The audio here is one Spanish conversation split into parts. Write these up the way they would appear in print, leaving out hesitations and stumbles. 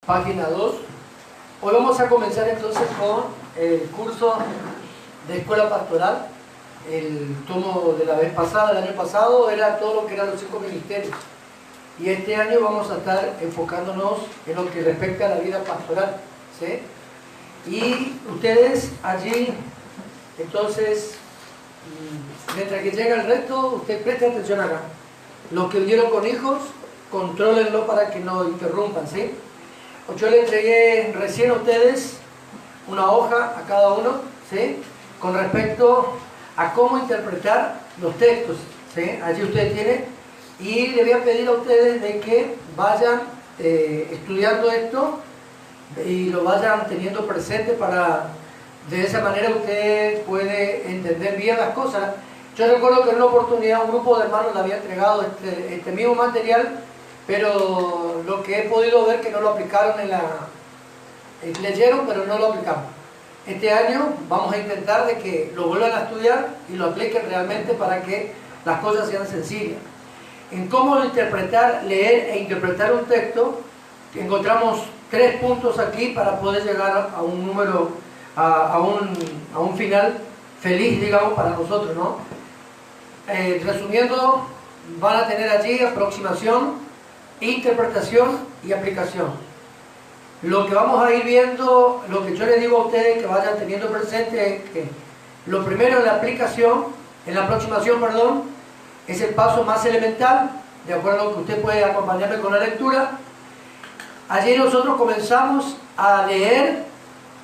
Página 2. Hoy vamos a comenzar entonces con el curso de Escuela Pastoral. El tomo de la vez pasada, el año pasado, era todo lo que eran los 5 ministerios. Y este año vamos a estar enfocándonos en lo que respecta a la vida pastoral, ¿sí? Y ustedes allí, entonces, mientras que llega el resto, usted preste atención acá. Los que vinieron con hijos, contrólenlo para que no interrumpan, ¿sí? Yo le entregué recién a ustedes una hoja a cada uno, ¿sí? Con respecto a cómo interpretar los textos, ¿sí? Allí ustedes tienen, y le voy a pedir a ustedes de que vayan estudiando esto y lo vayan teniendo presente para, de esa manera usted puede entender bien las cosas. Yo recuerdo que en una oportunidad un grupo de hermanos le había entregado este mismo material, pero lo que he podido ver que no lo aplicaron leyeron pero no lo aplicaron. Este año vamos a intentar de que lo vuelvan a estudiar y lo apliquen realmente para que las cosas sean sencillas. En cómo interpretar, leer e interpretar un texto, encontramos 3 puntos aquí para poder llegar a un número, a un final feliz, digamos, para nosotros, ¿no? Resumiendo, van a tener allí aproximación, interpretación y aplicación. Lo que vamos a ir viendo, lo que yo les digo a ustedes que vayan teniendo presente es que lo primero en la aplicación, en la aproximación, perdón, es el paso más elemental, de acuerdo a que usted puede acompañarme con la lectura. Allí nosotros comenzamos a leer,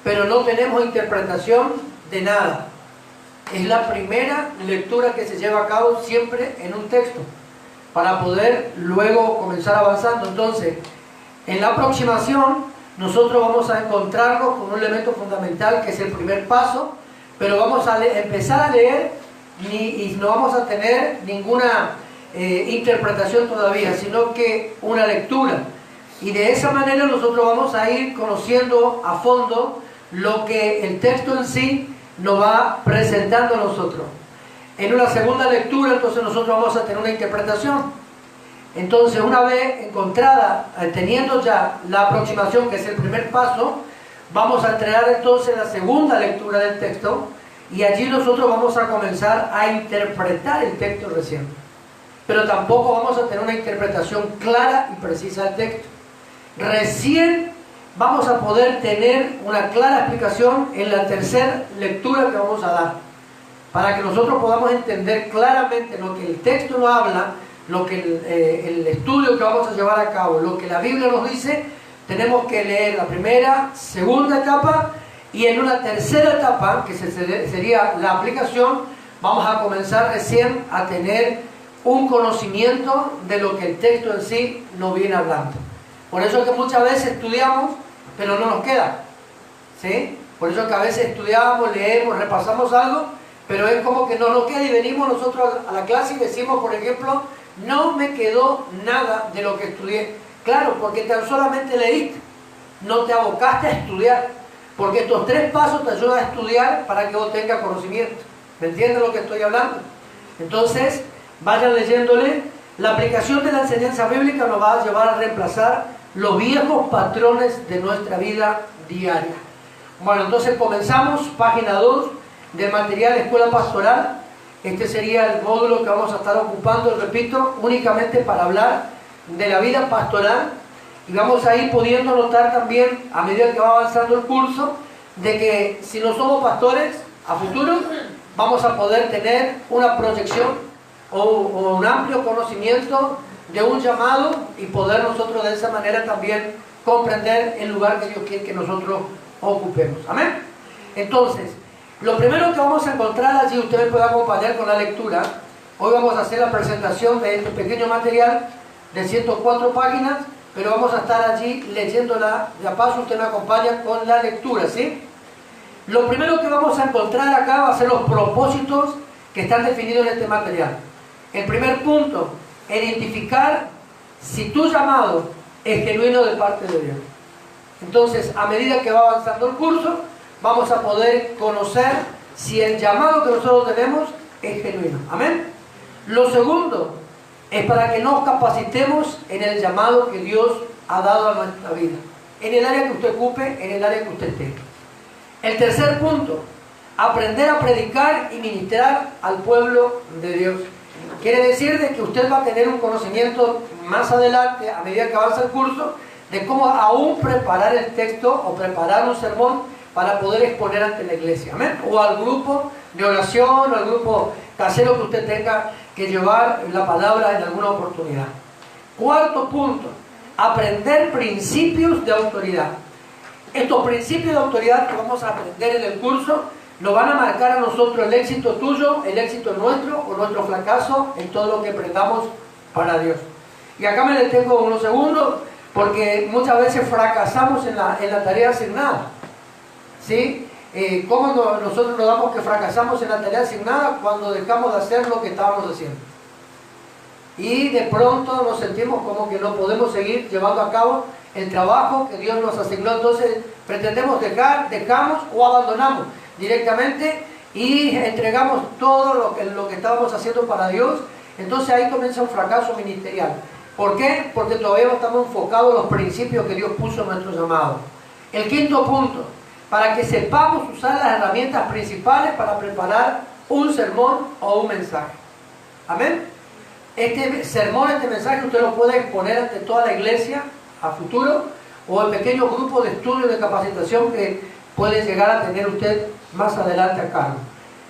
pero no tenemos interpretación de nada. Es la primera lectura que se lleva a cabo siempre en un texto, para poder luego comenzar avanzando. Entonces, en la aproximación, nosotros vamos a encontrarnos con un elemento fundamental que es el primer paso, pero vamos a empezar a leer y no vamos a tener ninguna interpretación todavía, sino que una lectura. Y de esa manera nosotros vamos a ir conociendo a fondo lo que el texto en sí nos va presentando a nosotros. En una segunda lectura, entonces nosotros vamos a tener una interpretación. Entonces, una vez encontrada, teniendo ya la aproximación, que es el primer paso, vamos a entrar entonces en la segunda lectura del texto, y allí nosotros vamos a comenzar a interpretar el texto recién. Pero tampoco vamos a tener una interpretación clara y precisa del texto. Recién vamos a poder tener una clara explicación en la tercera lectura que vamos a dar, para que nosotros podamos entender claramente lo que el texto nos habla, lo que el estudio que vamos a llevar a cabo, lo que la Biblia nos dice. Tenemos que leer la primera, segunda etapa, y en una tercera etapa, que sería la aplicación, vamos a comenzar recién a tener un conocimiento de lo que el texto en sí nos viene hablando. Por eso es que muchas veces estudiamos, pero no nos queda, ¿sí? Por eso es que a veces estudiamos, leemos, repasamos algo, pero es como que no nos queda, y venimos nosotros a la clase y decimos, por ejemplo, no me quedó nada de lo que estudié. Claro, porque tan solamente leíste, no te abocaste a estudiar, porque estos 3 pasos te ayudan a estudiar para que vos tengas conocimiento. ¿Me entienden lo que estoy hablando? Entonces, vayan leyéndole. La aplicación de la enseñanza bíblica nos va a llevar a reemplazar los viejos patrones de nuestra vida diaria. Bueno, entonces comenzamos, página 2 del material de Escuela Pastoral. Este sería el módulo que vamos a estar ocupando, repito, únicamente para hablar de la vida pastoral, y vamos a ir pudiendo notar también, a medida que va avanzando el curso, de que si no somos pastores a futuro, vamos a poder tener una proyección o un amplio conocimiento de un llamado, y poder nosotros de esa manera también comprender el lugar que Dios quiere que nosotros ocupemos. Amén. Entonces, lo primero que vamos a encontrar allí, usted me puede acompañar con la lectura. Hoy vamos a hacer la presentación de este pequeño material de 104 páginas, pero vamos a estar allí leyéndola de a paso. Usted me acompaña con la lectura, ¿sí? Lo primero que vamos a encontrar acá va a ser los propósitos que están definidos en este material. El primer punto, identificar si tu llamado es genuino de parte de Dios. Entonces, a medida que va avanzando el curso, vamos a poder conocer si el llamado que nosotros tenemos es genuino. Amén. Lo segundo es para que nos capacitemos en el llamado que Dios ha dado a nuestra vida. en el área que usted ocupe, en el área que usted esté. El tercer punto, aprender a predicar y ministrar al pueblo de Dios. Quiere decir de que usted va a tener un conocimiento más adelante, a medida que avanza el curso, de cómo aún preparar el texto o preparar un sermón para poder exponer ante la iglesia. ¿Amén? O al grupo de oración, o al grupo casero que usted tenga que llevar la palabra en alguna oportunidad. Cuarto punto, aprender principios de autoridad. Estos principios de autoridad que vamos a aprender en el curso nos van a marcar a nosotros el éxito tuyo, el éxito nuestro o nuestro fracaso en todo lo que aprendamos para Dios. Y acá me detengo unos segundos porque muchas veces fracasamos en la tarea asignada. ¿Sí? ¿Cómo nosotros nos damos que fracasamos en la tarea asignada? Cuando dejamos de hacer lo que estábamos haciendo. Y de pronto nos sentimos como que no podemos seguir llevando a cabo el trabajo que Dios nos asignó. Entonces pretendemos dejamos o abandonamos directamente y entregamos todo lo que estábamos haciendo para Dios. Entonces ahí comienza un fracaso ministerial. ¿Por qué? Porque todavía no estamos enfocados en los principios que Dios puso en nuestro llamado. El quinto punto, para que sepamos usar las herramientas principales para preparar un sermón o un mensaje. ¿Amén? Este sermón, este mensaje usted lo puede exponer ante toda la iglesia a futuro o en pequeños grupos de estudio de capacitación que puede llegar a tener usted más adelante a cargo.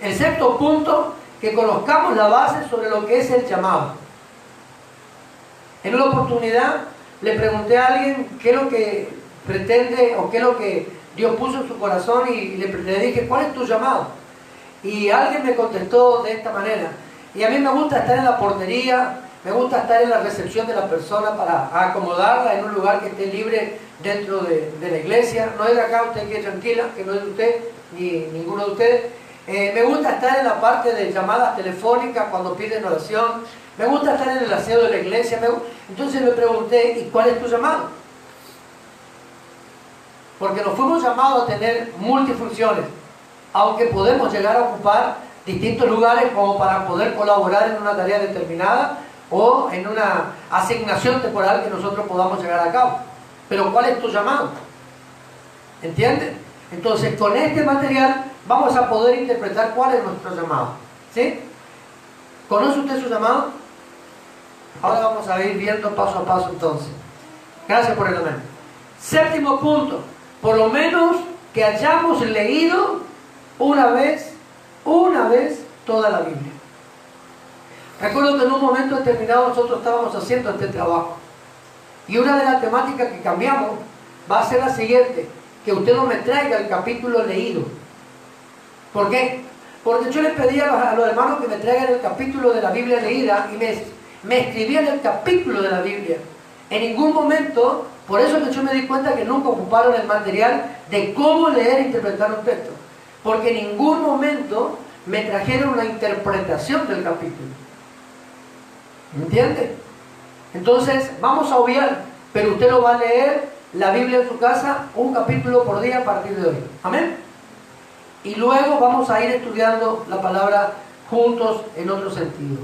El sexto punto, que conozcamos la base sobre lo que es el llamado. En una oportunidad le pregunté a alguien qué es lo que pretende o qué es lo que Dios puso en su corazón y le dije, ¿cuál es tu llamado? Y alguien me contestó de esta manera. Y a mí me gusta estar en la portería, me gusta estar en la recepción de la persona para acomodarla en un lugar que esté libre dentro de la iglesia. No es de acá, usted quede tranquila, que no es de usted, ni ninguno de ustedes. Me gusta estar en la parte de llamadas telefónicas cuando piden oración. Me gusta estar en el aseo de la iglesia. Entonces le pregunté, ¿y cuál es tu llamado? Porque nos fuimos llamados a tener multifunciones, aunque podemos llegar a ocupar distintos lugares como para poder colaborar en una tarea determinada o en una asignación temporal que nosotros podamos llegar a cabo. Pero ¿cuál es tu llamado? ¿Entienden? Entonces, con este material vamos a poder interpretar cuál es nuestro llamado. ¿Sí? ¿Conoce usted su llamado? Ahora vamos a ir viendo paso a paso entonces. Gracias por el amén. Séptimo punto. Por lo menos que hayamos leído una vez toda la Biblia. Recuerdo que en un momento determinado nosotros estábamos haciendo este trabajo. Y una de las temáticas que cambiamos va a ser la siguiente: que usted no me traiga el capítulo leído. ¿Por qué? Porque yo les pedí a los hermanos que me traigan el capítulo de la Biblia leída y me escribían el capítulo de la Biblia. En ningún momento, por eso que yo me di cuenta que nunca ocuparon el material de cómo leer e interpretar un texto. Porque en ningún momento me trajeron una interpretación del capítulo. ¿Me entiende? Entonces, vamos a obviar, pero usted lo va a leer la Biblia en su casa, un capítulo por día a partir de hoy. ¿Amén? Y luego vamos a ir estudiando la palabra juntos en otro sentido.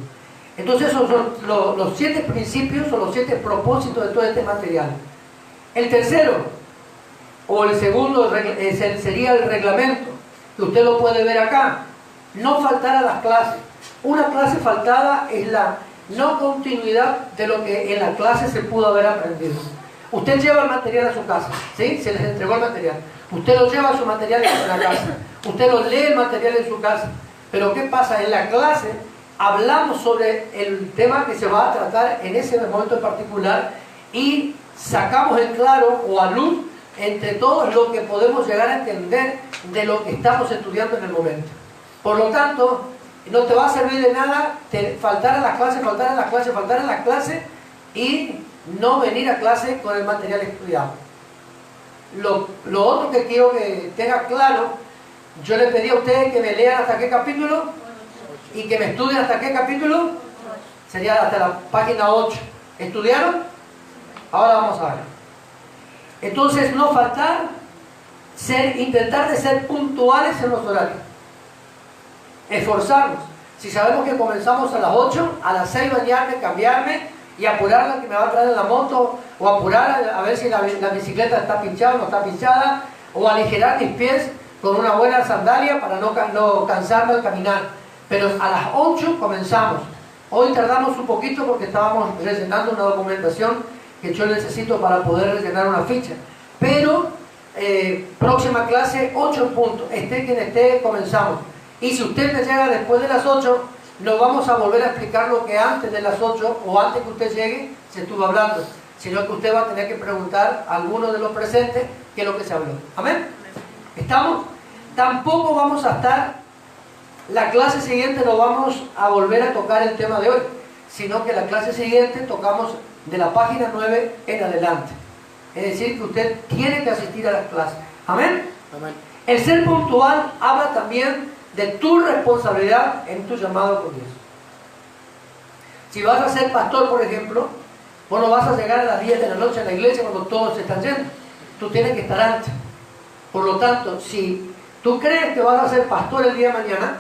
Entonces, esos son los 7 principios o los 7 propósitos de todo este material. El tercero, o el segundo, sería el reglamento, que usted lo puede ver acá. No faltar a las clases. Una clase faltada es la no continuidad de lo que en la clase se pudo haber aprendido. Usted lleva el material a su casa, ¿sí? Se les entregó el material. Usted lo lleva a su material en la casa. Usted lo lee el material en su casa. Pero ¿qué pasa? En la clase hablamos sobre el tema que se va a tratar en ese momento en particular y sacamos en claro o a luz entre todos lo que podemos llegar a entender de lo que estamos estudiando en el momento. Por lo tanto, no te va a servir de nada faltar a las clases y no venir a clase con el material estudiado. Lo otro que quiero que tenga claro, yo le pedí a ustedes que me lean hasta qué capítulo y que me estudien hasta qué capítulo. Sería hasta la página 8. ¿Estudiaron? Ahora vamos a ver. Entonces, no faltar, intentar de ser puntuales en los horarios. Esforzarnos. Si sabemos que comenzamos a las 8, a las 6 bañarme, cambiarme y apurar la que me va a traer en la moto, o apurar a ver si la bicicleta está pinchada o no está pinchada, o aligerar mis pies con una buena sandalia para no cansarme al caminar. Pero a las 8 comenzamos. Hoy tardamos un poquito porque estábamos rellenando una documentación que yo necesito para poder rellenar una ficha. Pero próxima clase, 8 en punto. Esté quien esté, comenzamos. Y si usted me llega después de las 8, no vamos a volver a explicar lo que antes de las 8 o antes que usted llegue se estuvo hablando, sino que usted va a tener que preguntar a alguno de los presentes qué es lo que se habló. ¿Amén? ¿Estamos? Tampoco vamos a estar, la clase siguiente no vamos a volver a tocar el tema de hoy, sino que la clase siguiente tocamos de la página 9 en adelante. Es decir, que usted tiene que asistir a las clases. ¿Amén? Amén. El ser puntual habla también de tu responsabilidad en tu llamado con Dios. Si vas a ser pastor, por ejemplo, vos no vas a llegar a las 10 de la noche a la iglesia cuando todos se están yendo. Tú tienes que estar antes. Por lo tanto, si tú crees que vas a ser pastor el día de mañana,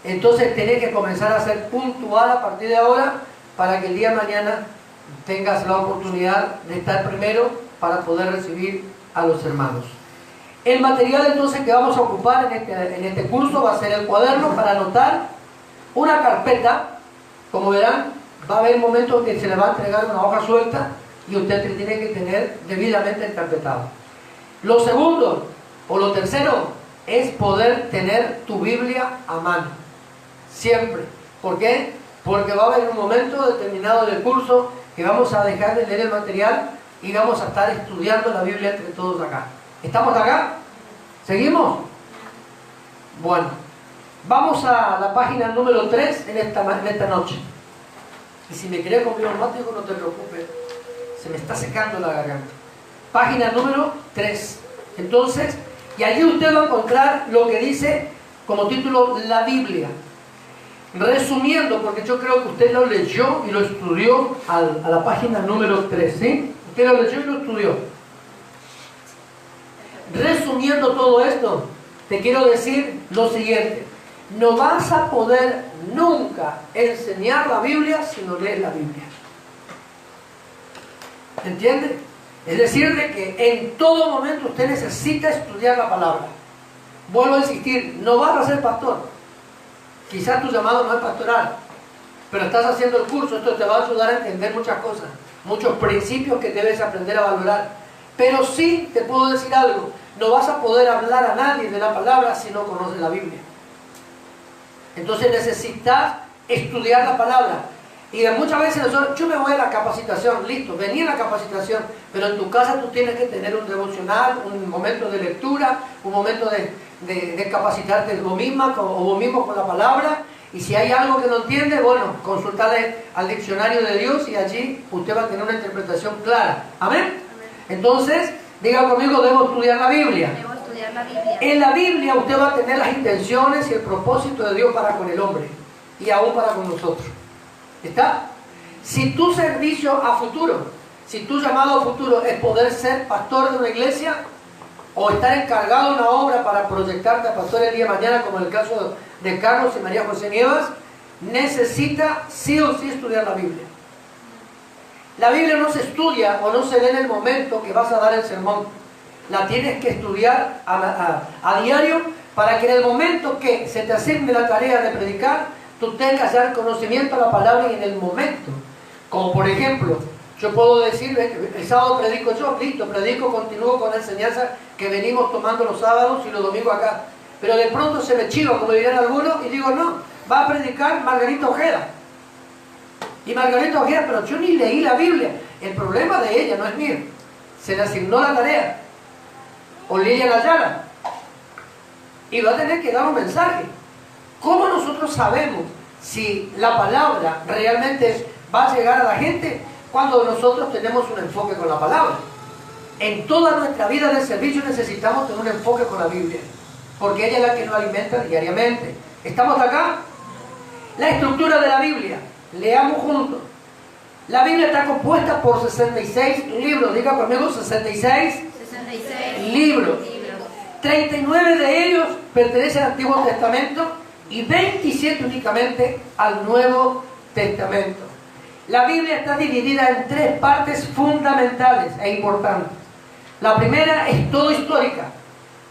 entonces tenés que comenzar a ser puntual a partir de ahora para que el día de mañana tengas la oportunidad de estar primero para poder recibir a los hermanos. El material entonces que vamos a ocupar en este curso va a ser el cuaderno para anotar, una carpeta. Como verán, va a haber momentos que se le va a entregar una hoja suelta y usted tiene que tener debidamente encarpetado. Lo segundo o lo tercero es poder tener tu Biblia a mano, siempre. ¿Por qué? Porque va a haber un momento determinado del curso que vamos a dejar de leer el material y vamos a estar estudiando la Biblia entre todos acá. ¿Estamos acá? ¿Seguimos? Bueno, vamos a la página número 3 en esta noche. Y si me querés conmigo neumático, no te preocupes, se me está secando la garganta. Página número 3. Entonces, y allí usted va a encontrar lo que dice como título la Biblia. Resumiendo, porque yo creo que usted lo leyó y lo estudió a la página número 3, ¿sí? Usted lo leyó y lo estudió. Resumiendo todo esto, te quiero decir lo siguiente: no vas a poder nunca enseñar la Biblia si no lees la Biblia. ¿Entiende? Es decir, de que en todo momento usted necesita estudiar la palabra. Vuelvo a insistir, no vas a ser pastor. Quizás tu llamado no es pastoral, pero estás haciendo el curso. Esto te va a ayudar a entender muchas cosas, muchos principios que debes aprender a valorar. Pero sí te puedo decir algo: no vas a poder hablar a nadie de la palabra si no conoces la Biblia. Entonces necesitas estudiar la palabra. Y muchas veces nosotros, yo me voy a la capacitación, listo, vení a la capacitación, pero en tu casa tú tienes que tener un devocional, un momento de lectura, un momento de capacitarte vos misma o vos mismo con la palabra. Y si hay algo que no entiende, bueno, consultarle al diccionario de Dios y allí usted va a tener una interpretación clara. ¿Amén? Entonces, diga conmigo, debo estudiar la Biblia. Debo estudiar la Biblia. En la Biblia usted va a tener las intenciones y el propósito de Dios para con el hombre y aún para con nosotros. ¿Está? Si tu servicio a futuro, si tu llamado a futuro es poder ser pastor de una iglesia o estar encargado de una obra para proyectarte a pastor el día de mañana, como en el caso de Carlos y María José Nievas, necesita sí o sí estudiar la Biblia. La Biblia no se estudia o no se lee en el momento que vas a dar el sermón. La tienes que estudiar a diario para que en el momento que se te asigne la tarea de predicar, tú tengas ya el conocimiento de la palabra y en el momento. Como por ejemplo, yo puedo decir, el sábado predico yo, listo, predico, continúo con la enseñanza que venimos tomando los sábados y los domingos acá. Pero de pronto se me chiva, como dirían algunos, y digo, no, va a predicar Margarita Ojeda. Y Margarita Ojeda, pero yo ni leí la Biblia. El problema de ella no es mío. Se le asignó la tarea. O Lilian Ayala. Y va a tener que dar un mensaje. ¿Cómo nosotros sabemos si la palabra realmente va a llegar a la gente? Cuando nosotros tenemos un enfoque con la palabra. En toda nuestra vida de servicio necesitamos tener un enfoque con la Biblia, porque ella es la que nos alimenta diariamente. ¿Estamos acá? La estructura de la Biblia. Leamos juntos. La Biblia está compuesta por 66 libros. Diga conmigo, 66 libros. 39 de ellos pertenecen al Antiguo Testamento y 27 únicamente al Nuevo Testamento. La Biblia está dividida en tres partes fundamentales e importantes. La primera es todo histórica,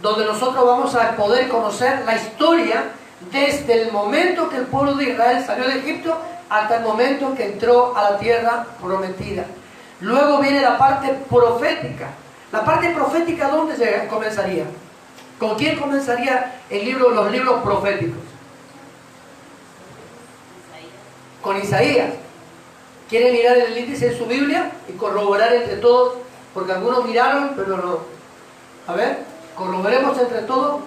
donde nosotros vamos a poder conocer la historia desde el momento que el pueblo de Israel salió de Egipto hasta el momento que entró a la tierra prometida. Luego viene la parte profética. La parte profética, ¿dónde comenzaría? ¿Con quién comenzaría los libros proféticos? Con Isaías. ¿Quieren mirar el índice de su Biblia y corroborar entre todos? Porque algunos miraron, pero no. A ver, corroboremos entre todos.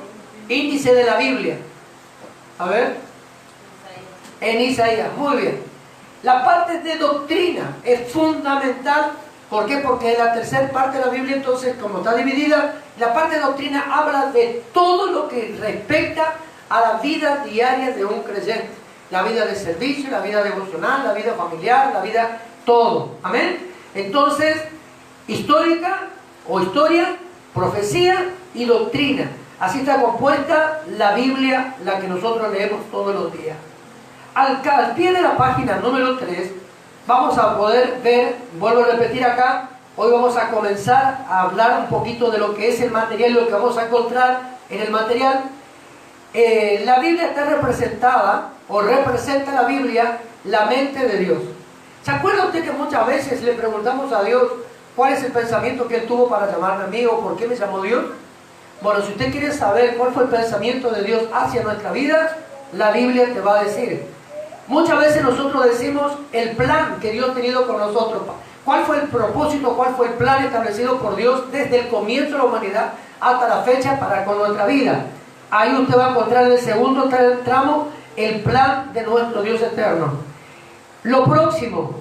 Índice de la Biblia. A ver. En Isaías, muy bien. La parte de doctrina es fundamental. ¿Por qué? Porque en la tercera parte de la Biblia, entonces, como está dividida, la parte de doctrina habla de todo lo que respecta a la vida diaria de un creyente. La vida de servicio, la vida devocional, la vida familiar, la vida, todo. ¿Amén? Entonces, histórica o historia, profecía y doctrina. Así está compuesta la Biblia, la que nosotros leemos todos los días. Al pie de la página número 3, vamos a poder ver, vuelvo a repetir acá, hoy vamos a comenzar a hablar un poquito de lo que es el material y lo que vamos a encontrar en el material. La Biblia está representada, o representa la Biblia, la mente de Dios. ¿Se acuerda usted que muchas veces le preguntamos a Dios cuál es el pensamiento que Él tuvo para llamarme a mí o por qué me llamó Dios? Bueno, si usted quiere saber cuál fue el pensamiento de Dios hacia nuestra vida, la Biblia te va a decir. Muchas veces nosotros decimos el plan que Dios ha tenido con nosotros. ¿Cuál fue el propósito, cuál fue el plan establecido por Dios desde el comienzo de la humanidad hasta la fecha para con nuestra vida? Ahí usted va a encontrar en el segundo tramo el plan de nuestro Dios eterno. Lo próximo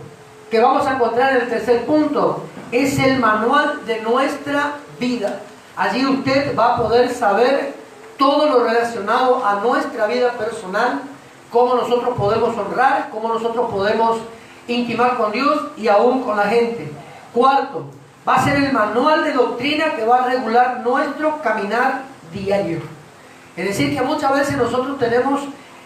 que vamos a encontrar en el tercer punto es el manual de nuestra vida. Allí usted va a poder saber todo lo relacionado a nuestra vida personal, cómo nosotros podemos honrar, cómo nosotros podemos intimar con Dios y aún con la gente. Cuarto, va a ser el manual de doctrina que va a regular nuestro caminar diario. Es decir, que muchas veces nosotros tenemos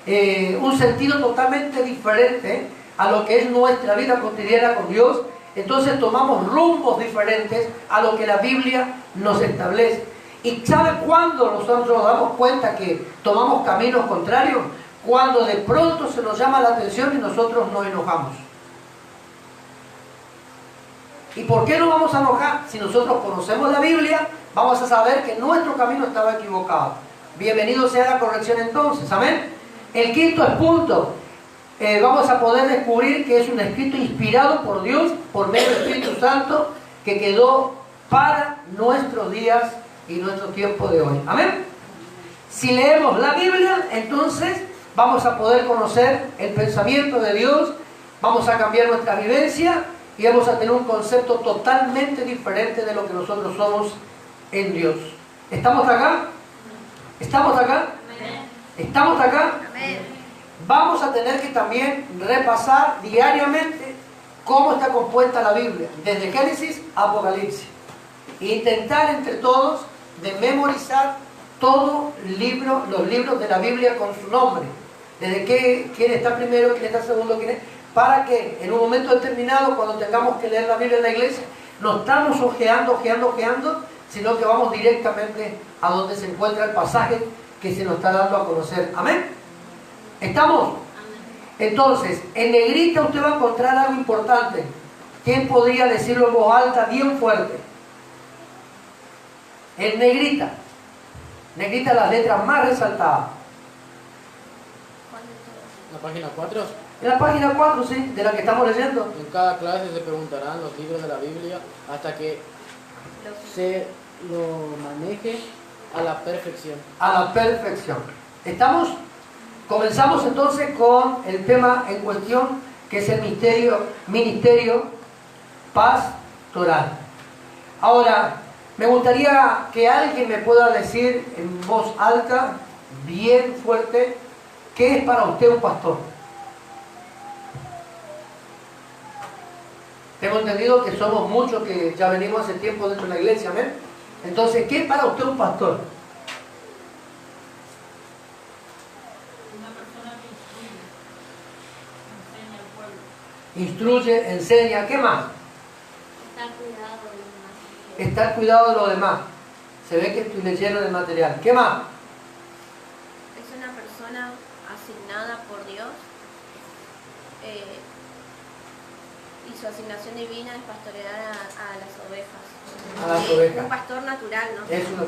un sentido totalmente diferente a lo que es nuestra vida cotidiana con Dios. Entonces tomamos rumbos diferentes a lo que la Biblia nos establece. ¿Y sabe cuándo nosotros nos damos cuenta que tomamos caminos contrarios? Cuando de pronto se nos llama la atención y nosotros nos enojamos. ¿Y por qué nos vamos a enojar? Si nosotros conocemos la Biblia, vamos a saber que nuestro camino estaba equivocado. Bienvenido sea la corrección entonces, amén. El quinto punto, vamos a poder descubrir que es un escrito inspirado por Dios, por medio del Espíritu Santo, que quedó para nuestros días y nuestro tiempo de hoy, amén. Si leemos la Biblia, entonces vamos a poder conocer el pensamiento de Dios, vamos a cambiar nuestra vivencia y vamos a tener un concepto totalmente diferente de lo que nosotros somos en Dios. ¿Estamos acá? ¿Estamos acá? ¿Estamos acá? Vamos a tener que también repasar diariamente cómo está compuesta la Biblia, desde Génesis a Apocalipsis. E intentar entre todos de memorizar todos los libros de la Biblia con su nombre. Desde quién está primero, quién está segundo, quién es, para que en un momento determinado, cuando tengamos que leer la Biblia en la iglesia, no estamos ojeando, sino que vamos directamente a donde se encuentra el pasaje que se nos está dando a conocer. ¿Amén? ¿Estamos? Entonces, en negrita usted va a encontrar algo importante. ¿Quién podría decirlo en voz alta, bien fuerte? En negrita. Negrita, las letras más resaltadas. ¿La página 4? En la página 4, sí, de la que estamos leyendo. En cada clase se preguntarán los libros de la Biblia hasta que se lo maneje a la perfección. A la perfección. ¿Estamos? Comenzamos entonces con el tema en cuestión, que es el ministerio pastoral. Ahora, me gustaría que alguien me pueda decir en voz alta, bien fuerte, ¿qué es para usted un pastor? Tengo entendido que somos muchos que ya venimos hace tiempo dentro de la iglesia, ¿amén? Entonces, ¿qué es para usted un pastor? Una persona que instruye, enseña al pueblo. instruye, enseña. ¿Qué más? Estar cuidado de los demás. Estar cuidado de los demás. Se ve que estoy leyendo el material. ¿Qué más? Es una persona asignada por Dios y su asignación divina es pastorear a las ovejas. A las ovejas. Un pastor natural, ¿no? Es una...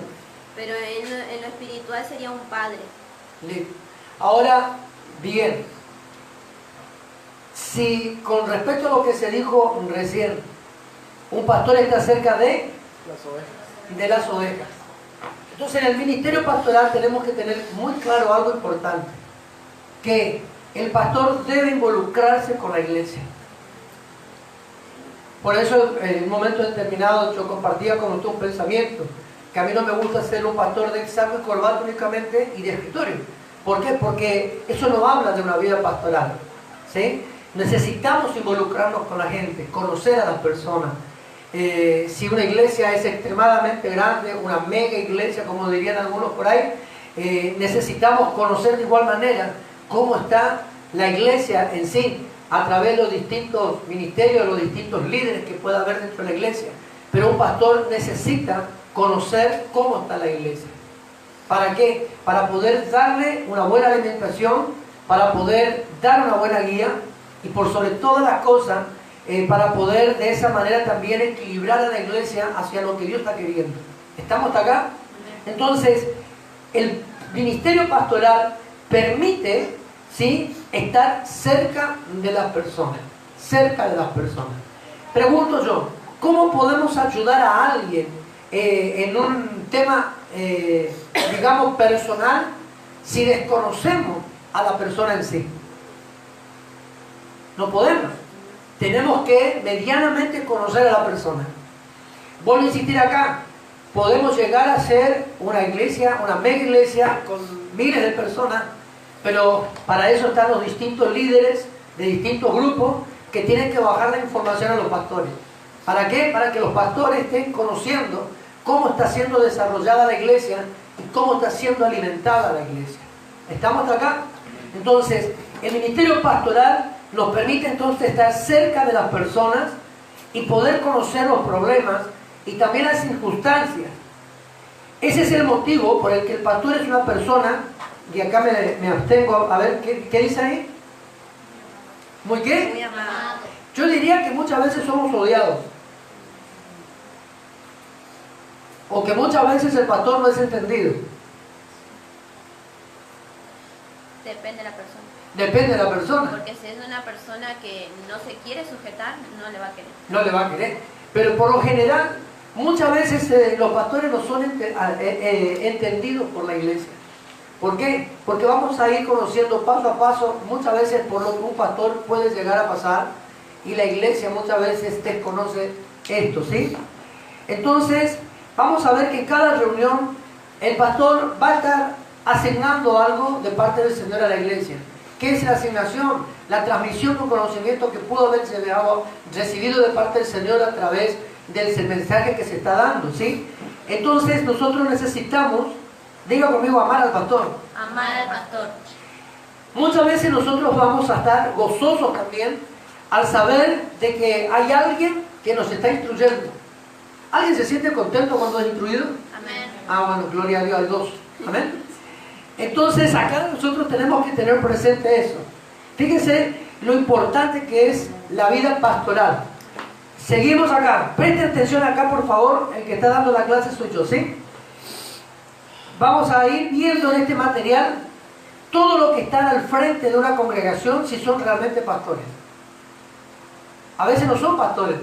Pero en lo espiritual sería un padre. Listo. Ahora, bien, si con respecto a lo que se dijo recién, un pastor está cerca de las ovejas. Entonces en el ministerio pastoral tenemos que tener muy claro algo importante, que el pastor debe involucrarse con la iglesia. Por eso en un momento determinado yo compartía con usted un pensamiento, que a mí no me gusta ser un pastor de saco y corbata únicamente y de escritorio. ¿Por qué? Porque eso no habla de una vida pastoral, ¿sí? Necesitamos involucrarnos con la gente, conocer a las personas. Si una iglesia es extremadamente grande, una mega iglesia, como dirían algunos por ahí, necesitamos conocer de igual manera cómo está la iglesia en sí, a través de los distintos ministerios, los distintos líderes que pueda haber dentro de la iglesia. Pero un pastor necesita conocer cómo está la iglesia. ¿Para qué? Para poder darle una buena alimentación, para poder dar una buena guía y por sobre todas las cosas, para poder de esa manera también equilibrar a la iglesia hacia lo que Dios está queriendo. ¿Estamos hasta acá? Entonces, el ministerio pastoral permite, ¿sí?, estar cerca de las personas. Cerca de las personas. Pregunto yo, ¿cómo podemos ayudar a alguien en un tema, digamos, personal, si desconocemos a la persona en sí? No podemos. Tenemos que medianamente conocer a la persona. Voy a insistir acá. Podemos llegar a ser una iglesia, una mega iglesia con miles de personas, pero para eso están los distintos líderes de distintos grupos que tienen que bajar la información a los pastores. ¿Para qué? Para que los pastores estén conociendo cómo está siendo desarrollada la iglesia y cómo está siendo alimentada la iglesia. ¿Estamos acá? Entonces, el ministerio pastoral nos permite entonces estar cerca de las personas y poder conocer los problemas y también las circunstancias. Ese es el motivo por el que el pastor es una persona, y acá me abstengo, a ver, ¿qué dice ahí? ¿Muy qué? Muy amado. Yo diría que muchas veces somos odiados. O que muchas veces el pastor no es entendido. Depende de la persona. Depende de la persona. Porque si es una persona que no se quiere sujetar, no le va a querer. No le va a querer. Pero por lo general, muchas veces los pastores no son entendidos por la iglesia. ¿Por qué? Porque vamos a ir conociendo paso a paso muchas veces por lo que un pastor puede llegar a pasar y la iglesia muchas veces desconoce esto, ¿sí? Entonces, vamos a ver que en cada reunión el pastor va a estar asignando algo de parte del Señor a la iglesia. ¿Qué es la asignación? La transmisión de un conocimiento que pudo haberse recibido de parte del Señor a través del mensaje que se está dando, ¿sí? Entonces nosotros necesitamos, diga conmigo, amar al pastor. Amar al pastor. Muchas veces nosotros vamos a estar gozosos también al saber de que hay alguien que nos está instruyendo. ¿Alguien se siente contento cuando es instruido? Amén. Ah, bueno, gloria a Dios, hay dos. Amén. Entonces acá nosotros tenemos que tener presente eso. Fíjense lo importante que es la vida pastoral. Seguimos acá. Presten atención acá, por favor. El que está dando la clase soy yo, ¿sí? Vamos a ir viendo en este material todo lo que está al frente de una congregación si son realmente pastores. A veces no son pastores.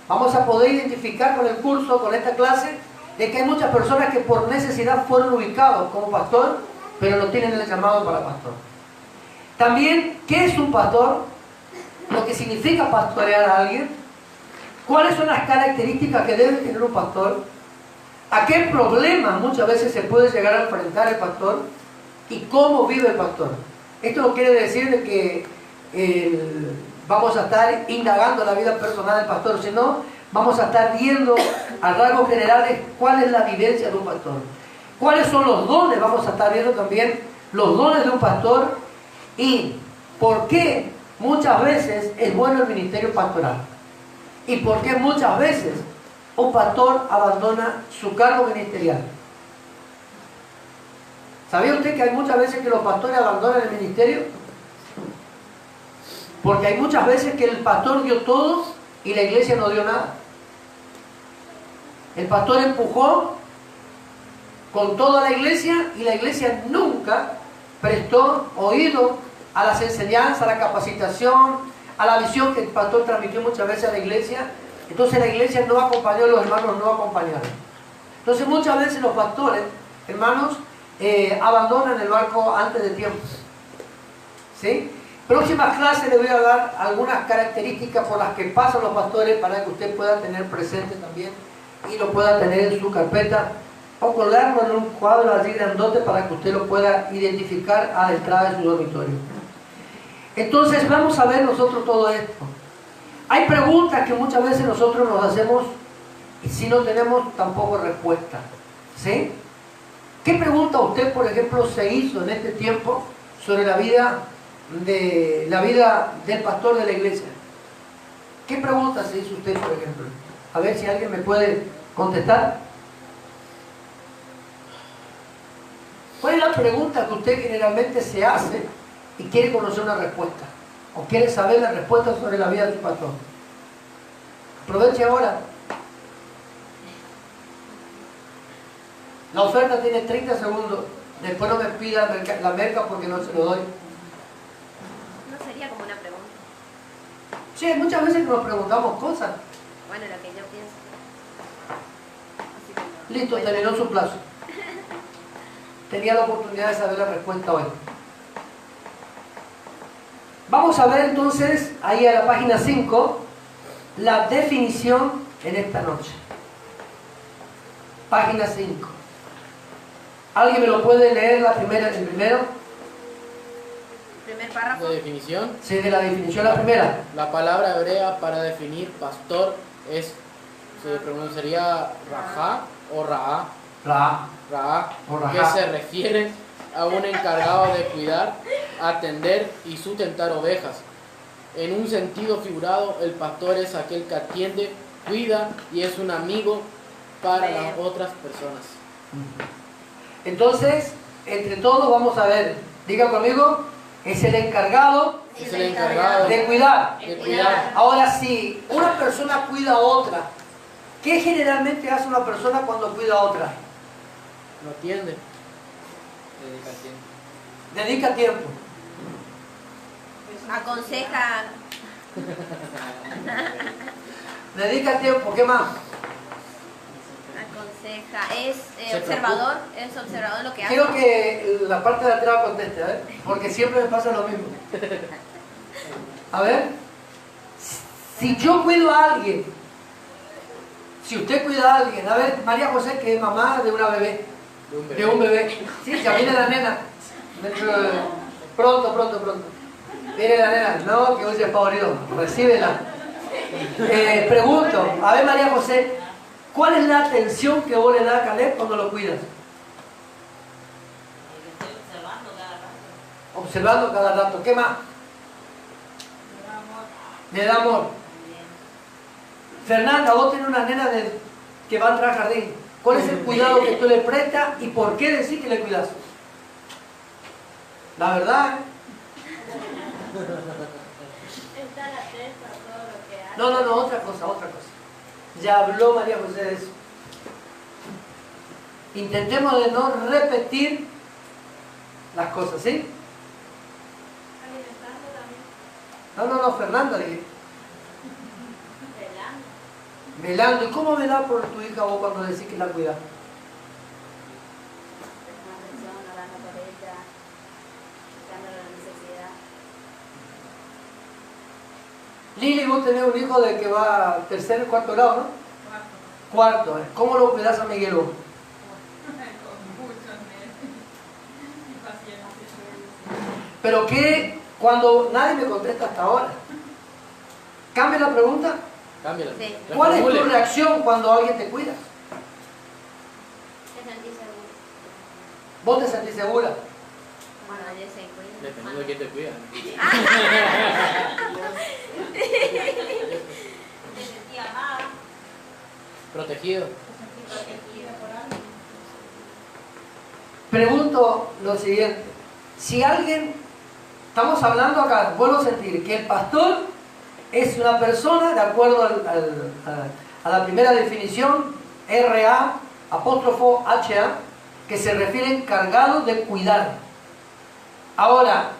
Vamos a poder identificar con el curso, con esta clase, de que hay muchas personas que por necesidad fueron ubicados como pastor, pero no tienen el llamado para pastor. También, ¿qué es un pastor? Lo que significa pastorear a alguien. ¿Cuáles son las características que debe tener un pastor? ¿A qué problemas muchas veces se puede llegar a enfrentar el pastor? ¿Y cómo vive el pastor? Esto no quiere decir de que vamos a estar indagando la vida personal del pastor, sino vamos a estar viendo a rasgos generales cuál es la vivencia de un pastor. ¿Cuáles son los dones? Vamos a estar viendo también los dones de un pastor y por qué muchas veces es bueno el ministerio pastoral? ¿Y por qué muchas veces un pastor abandona su cargo ministerial? ¿Sabía usted que hay muchas veces que los pastores abandonan el ministerio? Porque hay muchas veces que el pastor dio todo y la iglesia no dio nada. El pastor empujó con toda la iglesia y la iglesia nunca prestó oído a las enseñanzas, a la capacitación, a la visión que el pastor transmitió muchas veces a la iglesia. Entonces la iglesia no acompañó, los hermanos no acompañaron. Entonces muchas veces los pastores, hermanos, abandonan el barco antes de tiempo. ¿Sí? Próximas clases le voy a dar algunas características por las que pasan los pastores para que usted pueda tener presente también y lo pueda tener en su carpeta o colgarlo en un cuadro allí grandote para que usted lo pueda identificar a la entrada de su dormitorio. Entonces vamos a ver nosotros todo esto. Hay preguntas que muchas veces nosotros nos hacemos y si no tenemos tampoco respuesta. ¿Sí? ¿Qué pregunta usted, por ejemplo, se hizo en este tiempo sobre la vida del pastor de la iglesia? ¿Qué pregunta se hizo usted, por ejemplo? A ver si alguien me puede contestar. ¿Cuál es la pregunta que usted generalmente se hace y quiere conocer una respuesta? ¿O quiere saber la respuesta sobre la vida de su pastor? Aproveche ahora. La oferta tiene 30 segundos. Después no me pida la merca porque no se lo doy. No sería como una pregunta. Sí, muchas veces nos preguntamos cosas. Bueno, lo que yo pienso. Así que no. Listo, Bueno. terminó su plazo. Tenía la oportunidad de saber la respuesta hoy. Vamos a ver entonces, ahí a la página 5, la definición en esta noche. Página 5. ¿Alguien me lo puede leer el primero? El primer párrafo. De definición. Sí, de la definición la primera. La palabra hebrea para definir pastor se pronunciaría rajá o raá. Raá, O que rajá. se refiere a un encargado de cuidar, atender y sustentar ovejas. En un sentido figurado, el pastor es aquel que atiende, cuida y es un amigo para las otras personas. Entonces, entre todos vamos a ver, diga conmigo, es el encargado Es el encargado de cuidar. de cuidar. Ahora, si una persona cuida a otra, ¿qué generalmente hace una persona cuando cuida a otra? Lo atiende. Dedica tiempo. Dedica tiempo. Aconseja. Dedica tiempo, ¿qué más? Aconseja. Es Se observador. Es observador lo que hace. Quiero que la parte de atrás conteste, a ver, porque siempre me pasa lo mismo. A ver, si yo cuido a alguien, si usted cuida a alguien, a ver, María José, que es mamá de una bebé, de un bebé, sí, ya viene la nena, pronto, viene la nena, no, que hoy es favorito, recíbela. Pregunto, a ver María José, ¿cuál es la atención que vos le das a Caleb cuando lo cuidas? Observando cada rato. ¿Qué más? Le da amor. Fernanda, vos tenés una nena que va a entrar al jardín. ¿Cuál es el cuidado que tú le prestas y por qué decís que le cuidas? La verdad, Estar atento a todo lo que hace. No, otra cosa. Ya habló María José de eso. Intentemos de no repetir las cosas, ¿sí? No, Fernanda, dije. Velando. ¿Y cómo velás por tu hija vos cuando decís que la cuidas? Orando por ella, dándole la necesidad. Lili, vos tenés un hijo de que va a tercer y cuarto grado, ¿no? Cuarto. ¿Cómo lo cuidás a Miguel vos? Pero que cuando nadie me contesta hasta ahora. Cambia la pregunta. Cámbiala. Sí. ¿Cuál es tu Reformule. reacción cuando alguien te cuida? Te sentís seguro. Vos te sentís segura. Bueno, ella se cuida. Dependiendo de quién te cuida. Te sentía amada, Protegido. protegida por alguien. Pregunto lo siguiente. Si alguien, estamos hablando acá, vuelvo a sentir, que el pastor es una persona, de acuerdo a la primera definición, R-A, apóstrofo H-A, que se refiere encargado de cuidar. Ahora,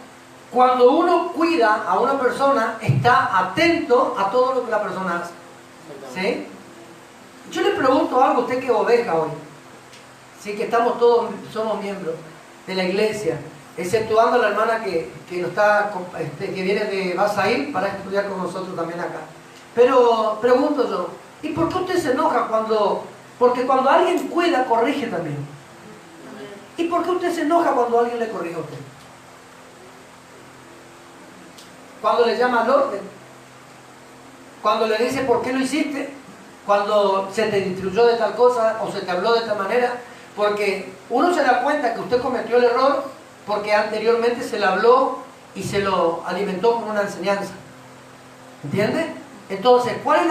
cuando uno cuida a una persona, está atento a todo lo que la persona hace. ¿Sí? Yo le pregunto algo a usted que es oveja hoy. Sí, que estamos todos, somos miembros de la iglesia, exceptuando a la hermana que no está, que viene de Basail para estudiar con nosotros también acá. Pero pregunto yo, ¿y por qué usted se enoja cuando, porque cuando alguien cuida, corrige también? ¿Y por qué usted se enoja cuando alguien le corrige a usted? Cuando le llama al orden, cuando le dice por qué lo hiciste, cuando se te instruyó de tal cosa o se te habló de esta manera, porque uno se da cuenta que usted cometió el error porque anteriormente se le habló y se lo alimentó con una enseñanza. ¿Entiende? Entonces, ¿cuál es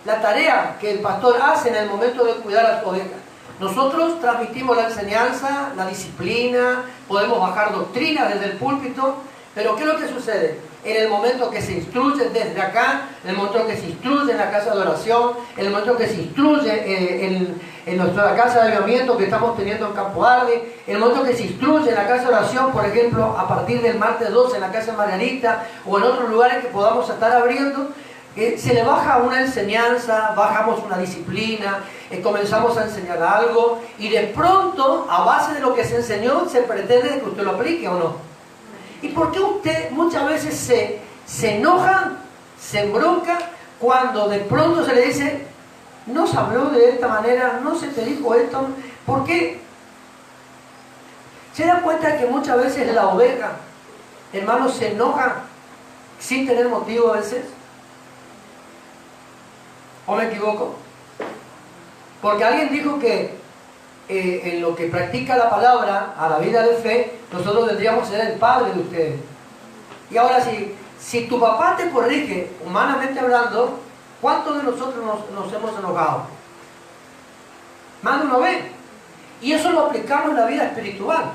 la tarea que el pastor hace en el momento de cuidar a su oveja? Nosotros transmitimos la enseñanza, la disciplina, podemos bajar doctrina desde el púlpito, pero ¿qué es lo que sucede? En el momento que se instruye desde acá, en el momento que se instruye en la casa de oración, en el momento que se instruye en nuestra casa de avivamiento que estamos teniendo en Campo Arde, en el momento que se instruye en la casa de oración, por ejemplo, a partir del martes 12 en la casa de Margarita o en otros lugares que podamos estar abriendo, se le baja una enseñanza, bajamos una disciplina, comenzamos a enseñar algo y de pronto, a base de lo que se enseñó, se pretende que usted lo aplique o no. ¿Y por qué usted muchas veces se enoja, se embronca, cuando de pronto se le dice, no se habló de esta manera, no se te dijo esto? ¿Por qué? ¿Se da cuenta que muchas veces la oveja, hermano, se enoja sin tener motivo a veces? ¿O me equivoco? Porque alguien dijo que en lo que practica la palabra a la vida de fe, nosotros tendríamos que ser el padre de ustedes. Y ahora si tu papá te corrige, humanamente hablando, ¿cuántos de nosotros nos hemos enojado? Más de una vez. Y eso lo aplicamos en la vida espiritual.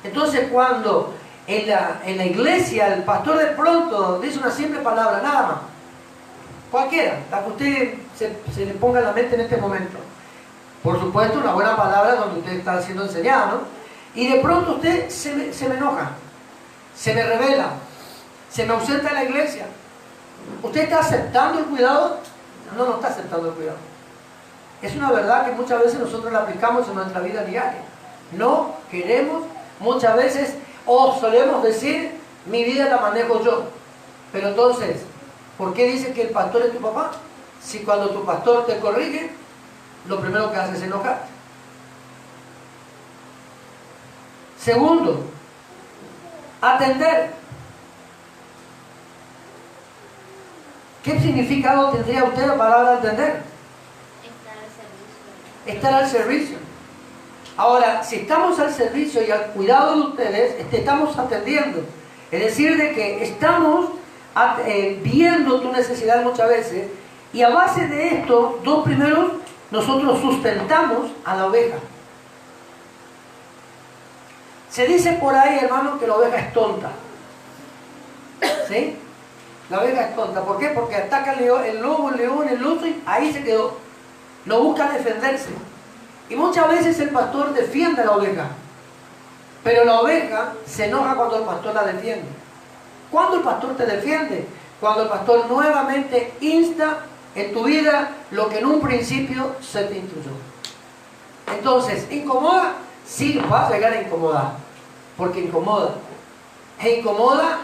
Entonces cuando en la iglesia el pastor de pronto dice una simple palabra, nada más, cualquiera, la que usted se le ponga en la mente en este momento, por supuesto una buena palabra donde usted está siendo enseñado, ¿no? Y de pronto usted se me enoja, se me revela, se me ausenta de la iglesia. ¿Usted está aceptando el cuidado? No, no está aceptando el cuidado. Es una verdad que muchas veces nosotros la aplicamos en nuestra vida diaria. No queremos, muchas veces, o solemos decir, mi vida la manejo yo. Pero entonces, ¿por qué dice que el pastor es tu papá? Si cuando tu pastor te corrige, lo primero que hace es enojarte. Segundo, atender. ¿Qué significado tendría usted la palabra atender? Estar al servicio. Estar al servicio. Ahora, si estamos al servicio y al cuidado de ustedes, estamos atendiendo. Es decir, de que estamos viendo tu necesidad muchas veces, y a base de esto, dos primeros, nosotros sustentamos a la oveja. Se dice por ahí, hermano, que la oveja es tonta. ¿Sí? La oveja es tonta. ¿Por qué? Porque ataca el lobo, el león, el oso y ahí se quedó. No busca defenderse. Y muchas veces el pastor defiende a la oveja. Pero la oveja se enoja cuando el pastor la defiende. ¿Cuándo el pastor te defiende? Cuando el pastor nuevamente insta en tu vida lo que en un principio se te instruyó. Entonces, ¿incomoda? Sí, va a llegar a incomodar. Porque incomoda. E incomoda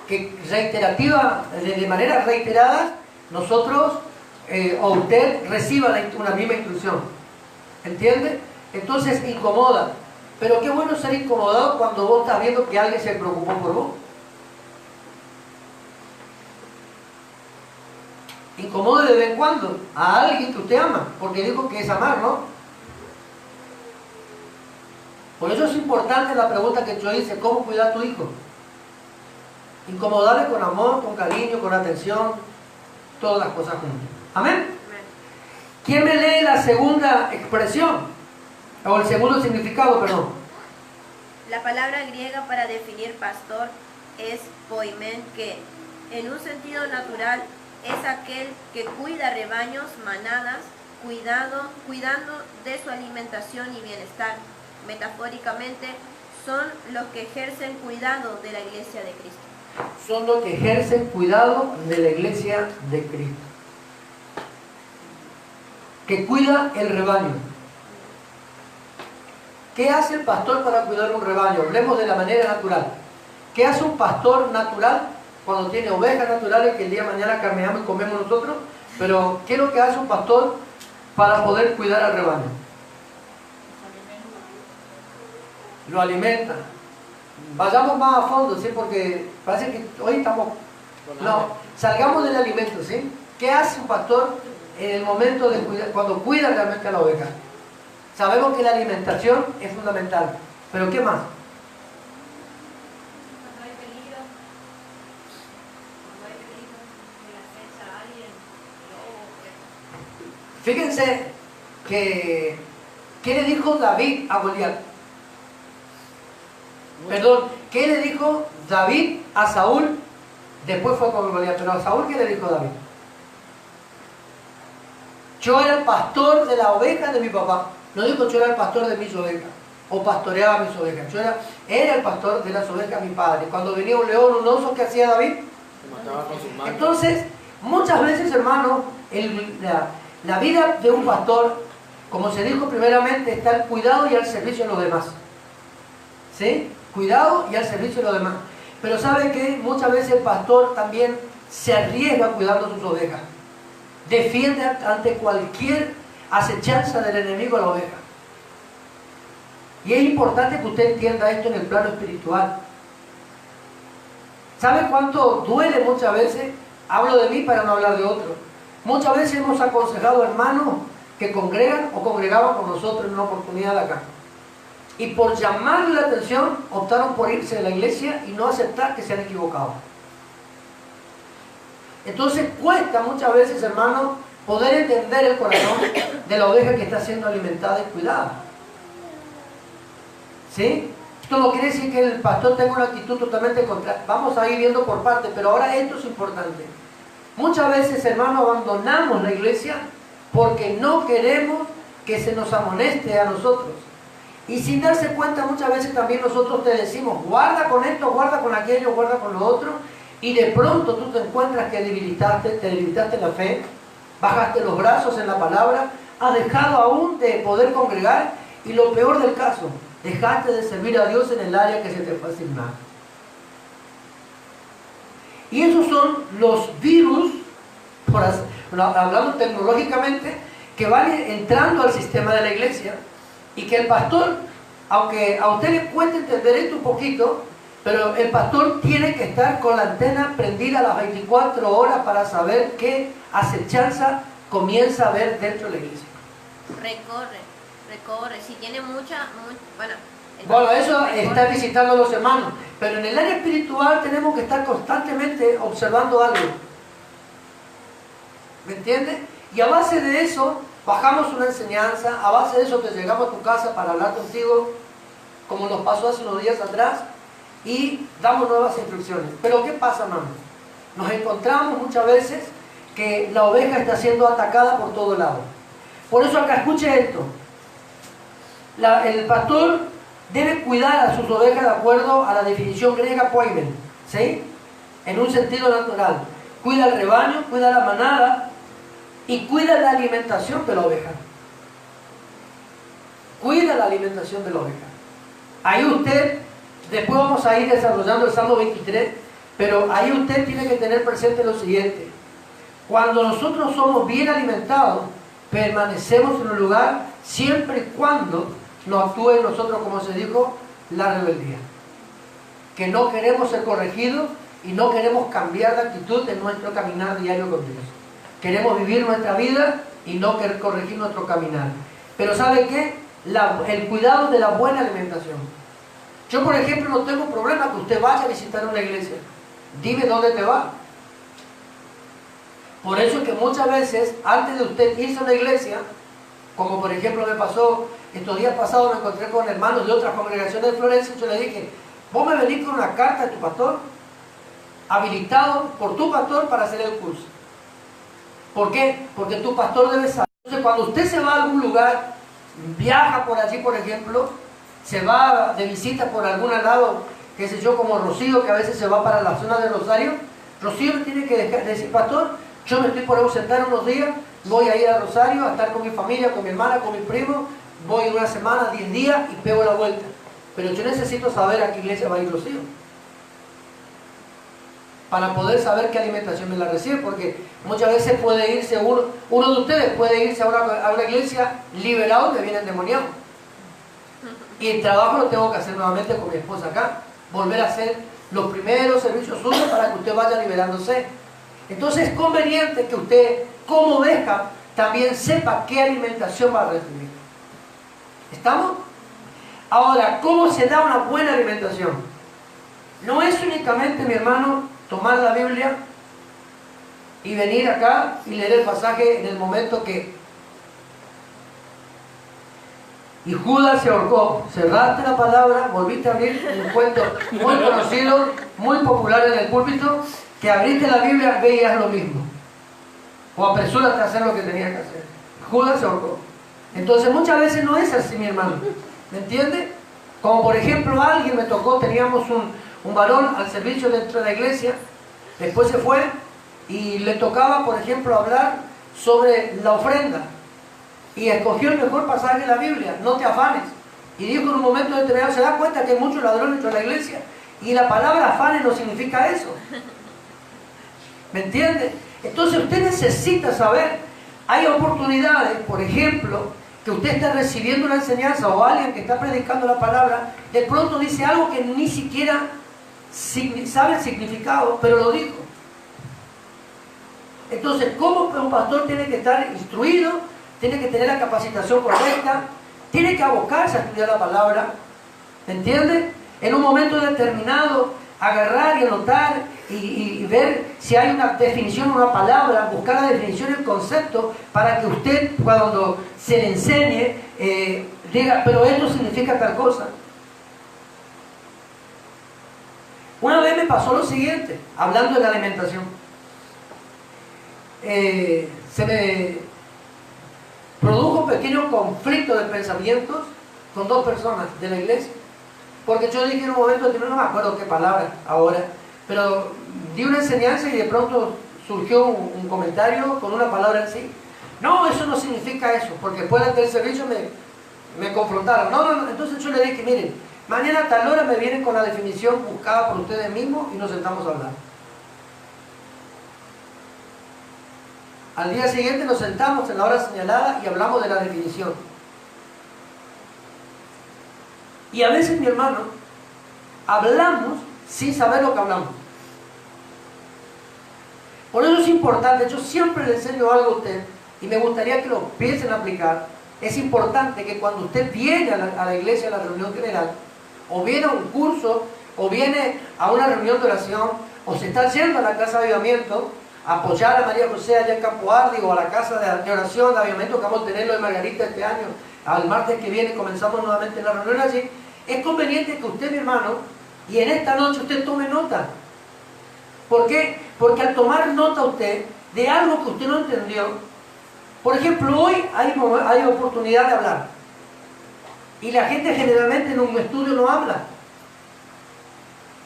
que de manera reiterada nosotros o usted reciba una misma instrucción. ¿Entiende? Entonces incomoda. Pero qué bueno ser incomodado cuando vos estás viendo que alguien se preocupó por vos. Incomode de vez en cuando a alguien que usted ama, porque dijo que es amar, ¿no? Por eso es importante la pregunta que yo hice, ¿cómo cuidar a tu hijo? Incomodarle con amor, con cariño, con atención, todas las cosas juntas. ¿Amén? Amén. ¿Quién me lee la segunda expresión? O el segundo significado, perdón. La palabra griega para definir pastor es poimen, que en un sentido natural es aquel que cuida rebaños, manadas, cuidando de su alimentación y bienestar. Metafóricamente, son los que ejercen cuidado de la iglesia de Cristo. Son los que ejercen cuidado de la iglesia de Cristo. Que cuida el rebaño. ¿Qué hace el pastor para cuidar un rebaño? Hablemos de la manera natural. ¿Qué hace un pastor natural cuando tiene ovejas naturales que el día de mañana carneamos y comemos nosotros? Pero, ¿qué es lo que hace un pastor para poder cuidar al rebaño? Lo alimenta. Vayamos más a fondo, ¿sí? Porque parece que hoy estamos... No, salgamos del alimento, ¿sí? ¿Qué hace un pastor en el momento de cuidar, cuando cuida realmente a la oveja? Sabemos que la alimentación es fundamental, pero ¿qué más? Cuando hay peligro, que le acecha a alguien, lobo, Fíjense que... ¿Qué le dijo David a Goliat? Perdón, ¿qué le dijo David a Saúl? Después fue con Goliat, pero a Saúl, ¿qué le dijo David? Yo era el pastor de la oveja de mi papá. No dijo yo era el pastor de mis ovejas, o pastoreaba mis ovejas. Yo era el pastor de las ovejas de mi padre. Cuando venía un león, un oso, ¿qué hacía David? Se mataba con sus manos. Entonces, muchas veces, hermano, la vida de un pastor, como se dijo primeramente, está al cuidado y al servicio de los demás. ¿Sí? Cuidado y al servicio de los demás. Pero ¿sabe qué? Muchas veces el pastor también se arriesga cuidando sus ovejas. Defiende ante cualquier acechanza del enemigo a la oveja. Y es importante que usted entienda esto en el plano espiritual. ¿Sabe cuánto duele muchas veces? Hablo de mí para no hablar de otro. Muchas veces hemos aconsejado hermanos que congregan o congregaban con nosotros en una oportunidad de acá. Y por llamarle la atención, optaron por irse de la iglesia y no aceptar que se han equivocado. Entonces cuesta muchas veces, hermano, poder entender el corazón de la oveja que está siendo alimentada y cuidada. ¿Sí? Esto no quiere decir que el pastor tenga una actitud totalmente contraria. Vamos a ir viendo por partes, pero ahora esto es importante. Muchas veces, hermano, abandonamos la iglesia porque no queremos que se nos amoneste a nosotros. Y sin darse cuenta, muchas veces también nosotros te decimos, guarda con esto, guarda con aquello, guarda con lo otro, y de pronto tú te encuentras que te debilitaste la fe, bajaste los brazos en la palabra, has dejado aún de poder congregar, y lo peor del caso, dejaste de servir a Dios en el área que se te fue asignada. Y esos son los virus, hablando tecnológicamente, que van entrando al sistema de la iglesia, y que el pastor, aunque a usted le cueste entender esto un poquito, pero el pastor tiene que estar con la antena prendida a las 24 horas para saber qué acechanza comienza a ver dentro de la iglesia. Recorre. Si tiene Bueno, eso está visitando a los hermanos, pero en el área espiritual tenemos que estar constantemente observando algo. ¿Me entiendes? Y a base de eso, bajamos una enseñanza, a base de eso te llegamos a tu casa para hablar contigo, como nos pasó hace unos días atrás, y damos nuevas instrucciones. Pero ¿qué pasa, hermano? Nos encontramos muchas veces que la oveja está siendo atacada por todo lado. Por eso acá escuche esto. El pastor debe cuidar a sus ovejas de acuerdo a la definición griega poimen, ¿sí? En un sentido natural. Cuida el rebaño, cuida la manada y cuida la alimentación de la oveja. Cuida la alimentación de la oveja. Ahí usted, después vamos a ir desarrollando el Salmo 23, pero ahí usted tiene que tener presente lo siguiente. Cuando nosotros somos bien alimentados, permanecemos en un lugar siempre y cuando no actúe en nosotros, como se dijo, la rebeldía. Que no queremos ser corregidos y no queremos cambiar de actitud en nuestro caminar diario con Dios. Queremos vivir nuestra vida y no querer corregir nuestro caminar. Pero ¿sabe qué? el cuidado de la buena alimentación. Yo, por ejemplo, no tengo problema que usted vaya a visitar una iglesia. Dime dónde te va. Por eso es que muchas veces, antes de usted irse a una iglesia, como por ejemplo me pasó, estos días pasados me encontré con hermanos de otras congregaciones de Florencia, y yo le dije, vos me venís con una carta de tu pastor, habilitado por tu pastor para hacer el curso. ¿Por qué? Porque tu pastor debe saber. Entonces, cuando usted se va a algún lugar, viaja por allí, por ejemplo, se va de visita por algún lado, qué sé yo, como Rocío, que a veces se va para la zona de Rosario, Rocío me tiene que decir, pastor, yo me estoy por ausentar unos días, voy a ir a Rosario a estar con mi familia, con mi hermana, con mi primo, voy una semana, 10 días y pego la vuelta. Pero yo necesito saber a qué iglesia va a ir Rocío, para poder saber qué alimentación me la recibe, porque muchas veces puede irse uno de ustedes puede irse a una iglesia liberado que viene endemoniado. Y el trabajo lo tengo que hacer nuevamente con mi esposa acá, volver a hacer los primeros servicios suyos para que usted vaya liberándose. Entonces es conveniente que usted, como oveja, también sepa qué alimentación va a recibir. ¿Estamos? Ahora, ¿cómo se da una buena alimentación? No es únicamente, mi hermano, tomar la Biblia y venir acá y leer el pasaje en el momento que y Judas se ahorcó. Cerraste la palabra, volviste a abrir un cuento muy conocido, muy popular en el púlpito, que abriste la Biblia, veías lo mismo. O apresúrate a hacer lo que tenías que hacer. Judas se ahorcó. Entonces muchas veces no es así, mi hermano. ¿Me entiende? Como por ejemplo alguien me tocó, teníamos un varón al servicio dentro de la iglesia, después se fue y le tocaba, por ejemplo, hablar sobre la ofrenda. Y escogió el mejor pasaje de la Biblia, no te afanes. Y dijo en un momento determinado, se da cuenta que hay muchos ladrones dentro de la iglesia. Y la palabra afanes no significa eso. ¿Me entiende? Entonces usted necesita saber, hay oportunidades, por ejemplo, que usted está recibiendo una enseñanza o alguien que está predicando la palabra, de pronto dice algo que ni siquiera sabe el significado, pero lo dijo. Entonces, ¿cómo un pastor tiene que estar instruido? Tiene que tener la capacitación correcta, tiene que abocarse a estudiar la palabra, ¿me entiende? En un momento determinado, agarrar y anotar y ver si hay una definición, una palabra, buscar la definición, el concepto, para que usted, cuando se le enseñe, diga, pero esto significa tal cosa. Una vez me pasó lo siguiente, hablando de la alimentación. Se me produjo un pequeño conflicto de pensamientos con dos personas de la iglesia, porque yo dije en un momento, no me acuerdo qué palabra ahora, pero di una enseñanza y de pronto surgió un comentario con una palabra así. No, eso no significa eso, porque después del servicio me confrontaron. No, entonces yo le dije, miren, mañana a tal hora me vienen con la definición buscada por ustedes mismos y nos sentamos a hablar. Al día siguiente nos sentamos en la hora señalada y hablamos de la definición. Y a veces, mi hermano, hablamos sin saber lo que hablamos. Por eso es importante, yo siempre le enseño algo a usted y me gustaría que lo empiecen a aplicar. Es importante que cuando usted viene a la iglesia, a la reunión general, o viene a un curso, o viene a una reunión de oración, o se está yendo a la casa de avivamiento, apoyar a María José allá en Campo Árdigo, o a la casa de oración, de avivamiento que vamos a tenerlo de Margarita este año, al martes que viene comenzamos nuevamente la reunión allí. Es conveniente que usted, mi hermano, y en esta noche usted tome nota. ¿Por qué? Porque al tomar nota usted de algo que usted no entendió, por ejemplo, hoy hay oportunidad de hablar, y la gente generalmente en un estudio no habla,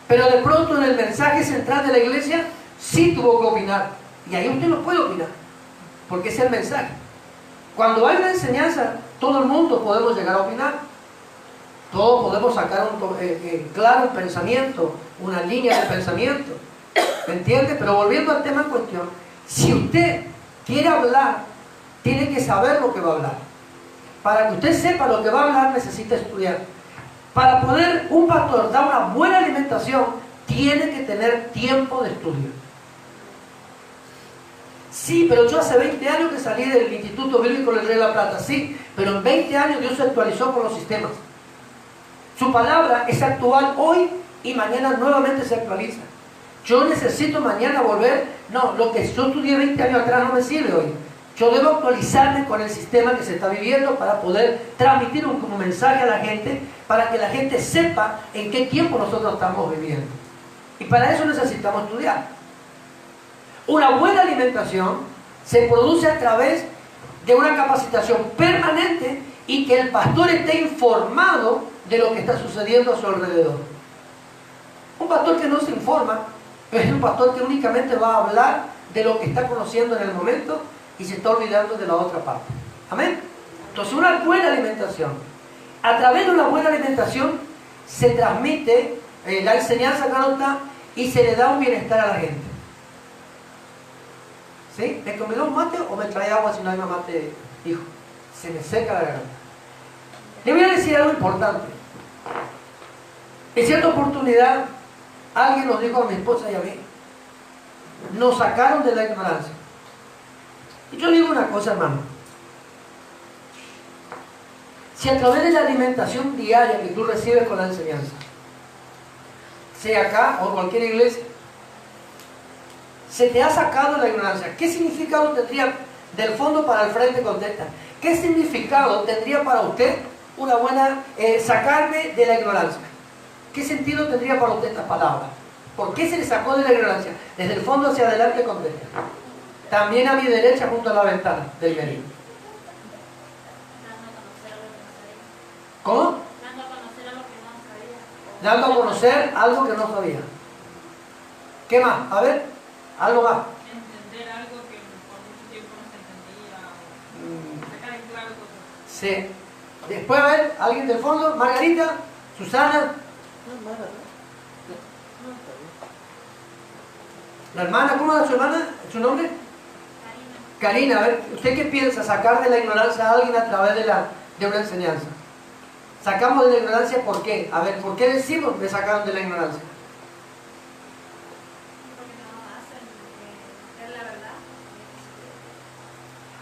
pero de pronto en el mensaje central de la iglesia sí tuvo que opinar, y ahí usted no puede opinar, porque es el mensaje. Cuando hay una enseñanza, todo el mundo podemos llegar a opinar, todos podemos sacar claro un pensamiento, una línea de pensamiento, ¿me entiende? Pero volviendo al tema en cuestión, si usted quiere hablar, tiene que saber lo que va a hablar. Para que usted sepa lo que va a hablar, necesita estudiar. Para poder un pastor dar una buena alimentación, tiene que tener tiempo de estudio. Sí, pero yo hace 20 años que salí del Instituto Bíblico del Río de la Plata. Sí, Pero en 20 años Dios se actualizó con los sistemas. Su palabra es actual hoy y mañana nuevamente se actualiza. Yo necesito mañana volver. No, lo que yo estudié 20 años atrás no me sirve hoy. Yo debo actualizarme con el sistema que se está viviendo para poder transmitir como mensaje a la gente, para que la gente sepa en qué tiempo nosotros estamos viviendo. Y para eso necesitamos estudiar. Una buena alimentación se produce a través de una capacitación permanente y que el pastor esté informado de lo que está sucediendo a su alrededor. Un pastor que no se informa es un pastor que únicamente va a hablar de lo que está conociendo en el momento y se está olvidando de la otra parte. Amén. Entonces, una buena alimentación. A través de una buena alimentación se transmite la enseñanza canónica y se le da un bienestar a la gente. ¿Sí? ¿Me comió un mate o me trae agua si no hay más mate, hijo? Se me seca la garganta. Le voy a decir algo importante. En cierta oportunidad, alguien nos dijo a mi esposa y a mí, nos sacaron de la ignorancia. Y yo digo una cosa, hermano. Si a través de la alimentación diaria que tú recibes con la enseñanza, sea acá o en cualquier iglesia, se te ha sacado de la ignorancia, ¿qué significado tendría del fondo para el frente? Contesta. ¿Qué significado tendría para usted una buena sacarme de la ignorancia? ¿Qué sentido tendría para usted esta palabra? ¿Por qué se le sacó de la ignorancia? Desde el fondo hacia adelante, contesta. También a mi derecha, junto a la ventana del medio. ¿Cómo? Dando a conocer algo que no sabía. Dando a conocer algo que no sabía. ¿Qué más? A ver, algo más. Entender algo que por mucho tiempo no se entendía. O sacar en claro cosas. Sí. Después, a ver, alguien del fondo. Margarita, Susana. La hermana, ¿cómo era su hermana? ¿Su nombre? Karina, a ver, ¿usted qué piensa? Sacar de la ignorancia a alguien a través de una enseñanza. Sacamos de la ignorancia, ¿por qué? A ver, ¿por qué decimos me sacaron de la ignorancia? Porque no hacen es la verdad.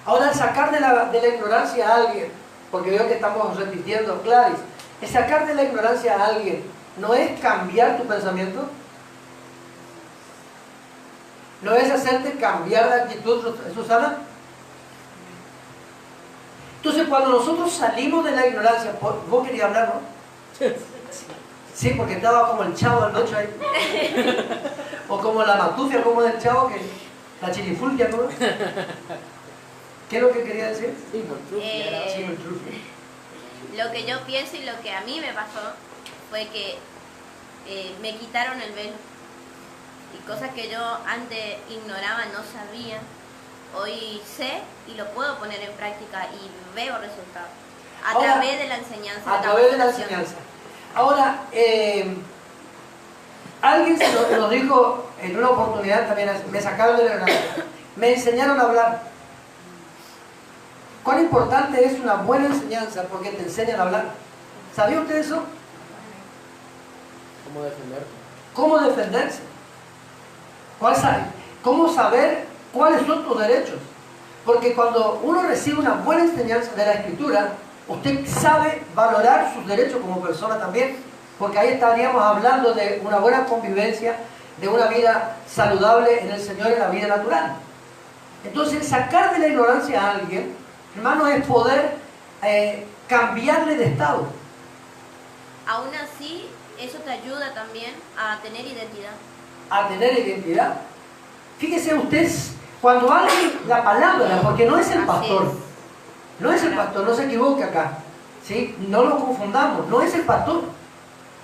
Ahora, al sacar de la ignorancia a alguien, porque veo que estamos repitiendo, Clarice, el sacar de la ignorancia a alguien no es cambiar tu pensamiento, no es hacerte cambiar de actitud, Susana. Entonces, cuando nosotros salimos de la ignorancia, vos querías hablar, ¿no? Sí, porque estaba como el chavo del noche ahí. O como la matufia, como del chavo, que la chilifulgia, ¿no? ¿Qué es lo que quería decir? Lo que yo pienso y lo que a mí me pasó fue que me quitaron el velo. Y cosas que yo antes ignoraba, no sabía, hoy sé y lo puedo poner en práctica y veo resultados. A través de la enseñanza. A través de la enseñanza. Ahora, alguien nos dijo en una oportunidad también, me sacaron de la ignorancia, me enseñaron a hablar. ¿Cuán importante es una buena enseñanza? Porque te enseñan a hablar. ¿Sabía usted eso? ¿Cómo defenderte? ¿Cómo defenderse? ¿Cómo saber cuáles son tus derechos? Porque cuando uno recibe una buena enseñanza de la Escritura, usted sabe valorar sus derechos como persona también, porque ahí estaríamos hablando de una buena convivencia, de una vida saludable en el Señor, en la vida natural. Entonces, sacar de la ignorancia a alguien, hermano, es poder cambiarle de estado. Aún así, eso te ayuda también a tener identidad. A tener identidad. Fíjese usted, cuando alguien, la palabra, porque no es el pastor, no es el pastor, no se equivoque acá, ¿sí? No lo confundamos, no es el pastor,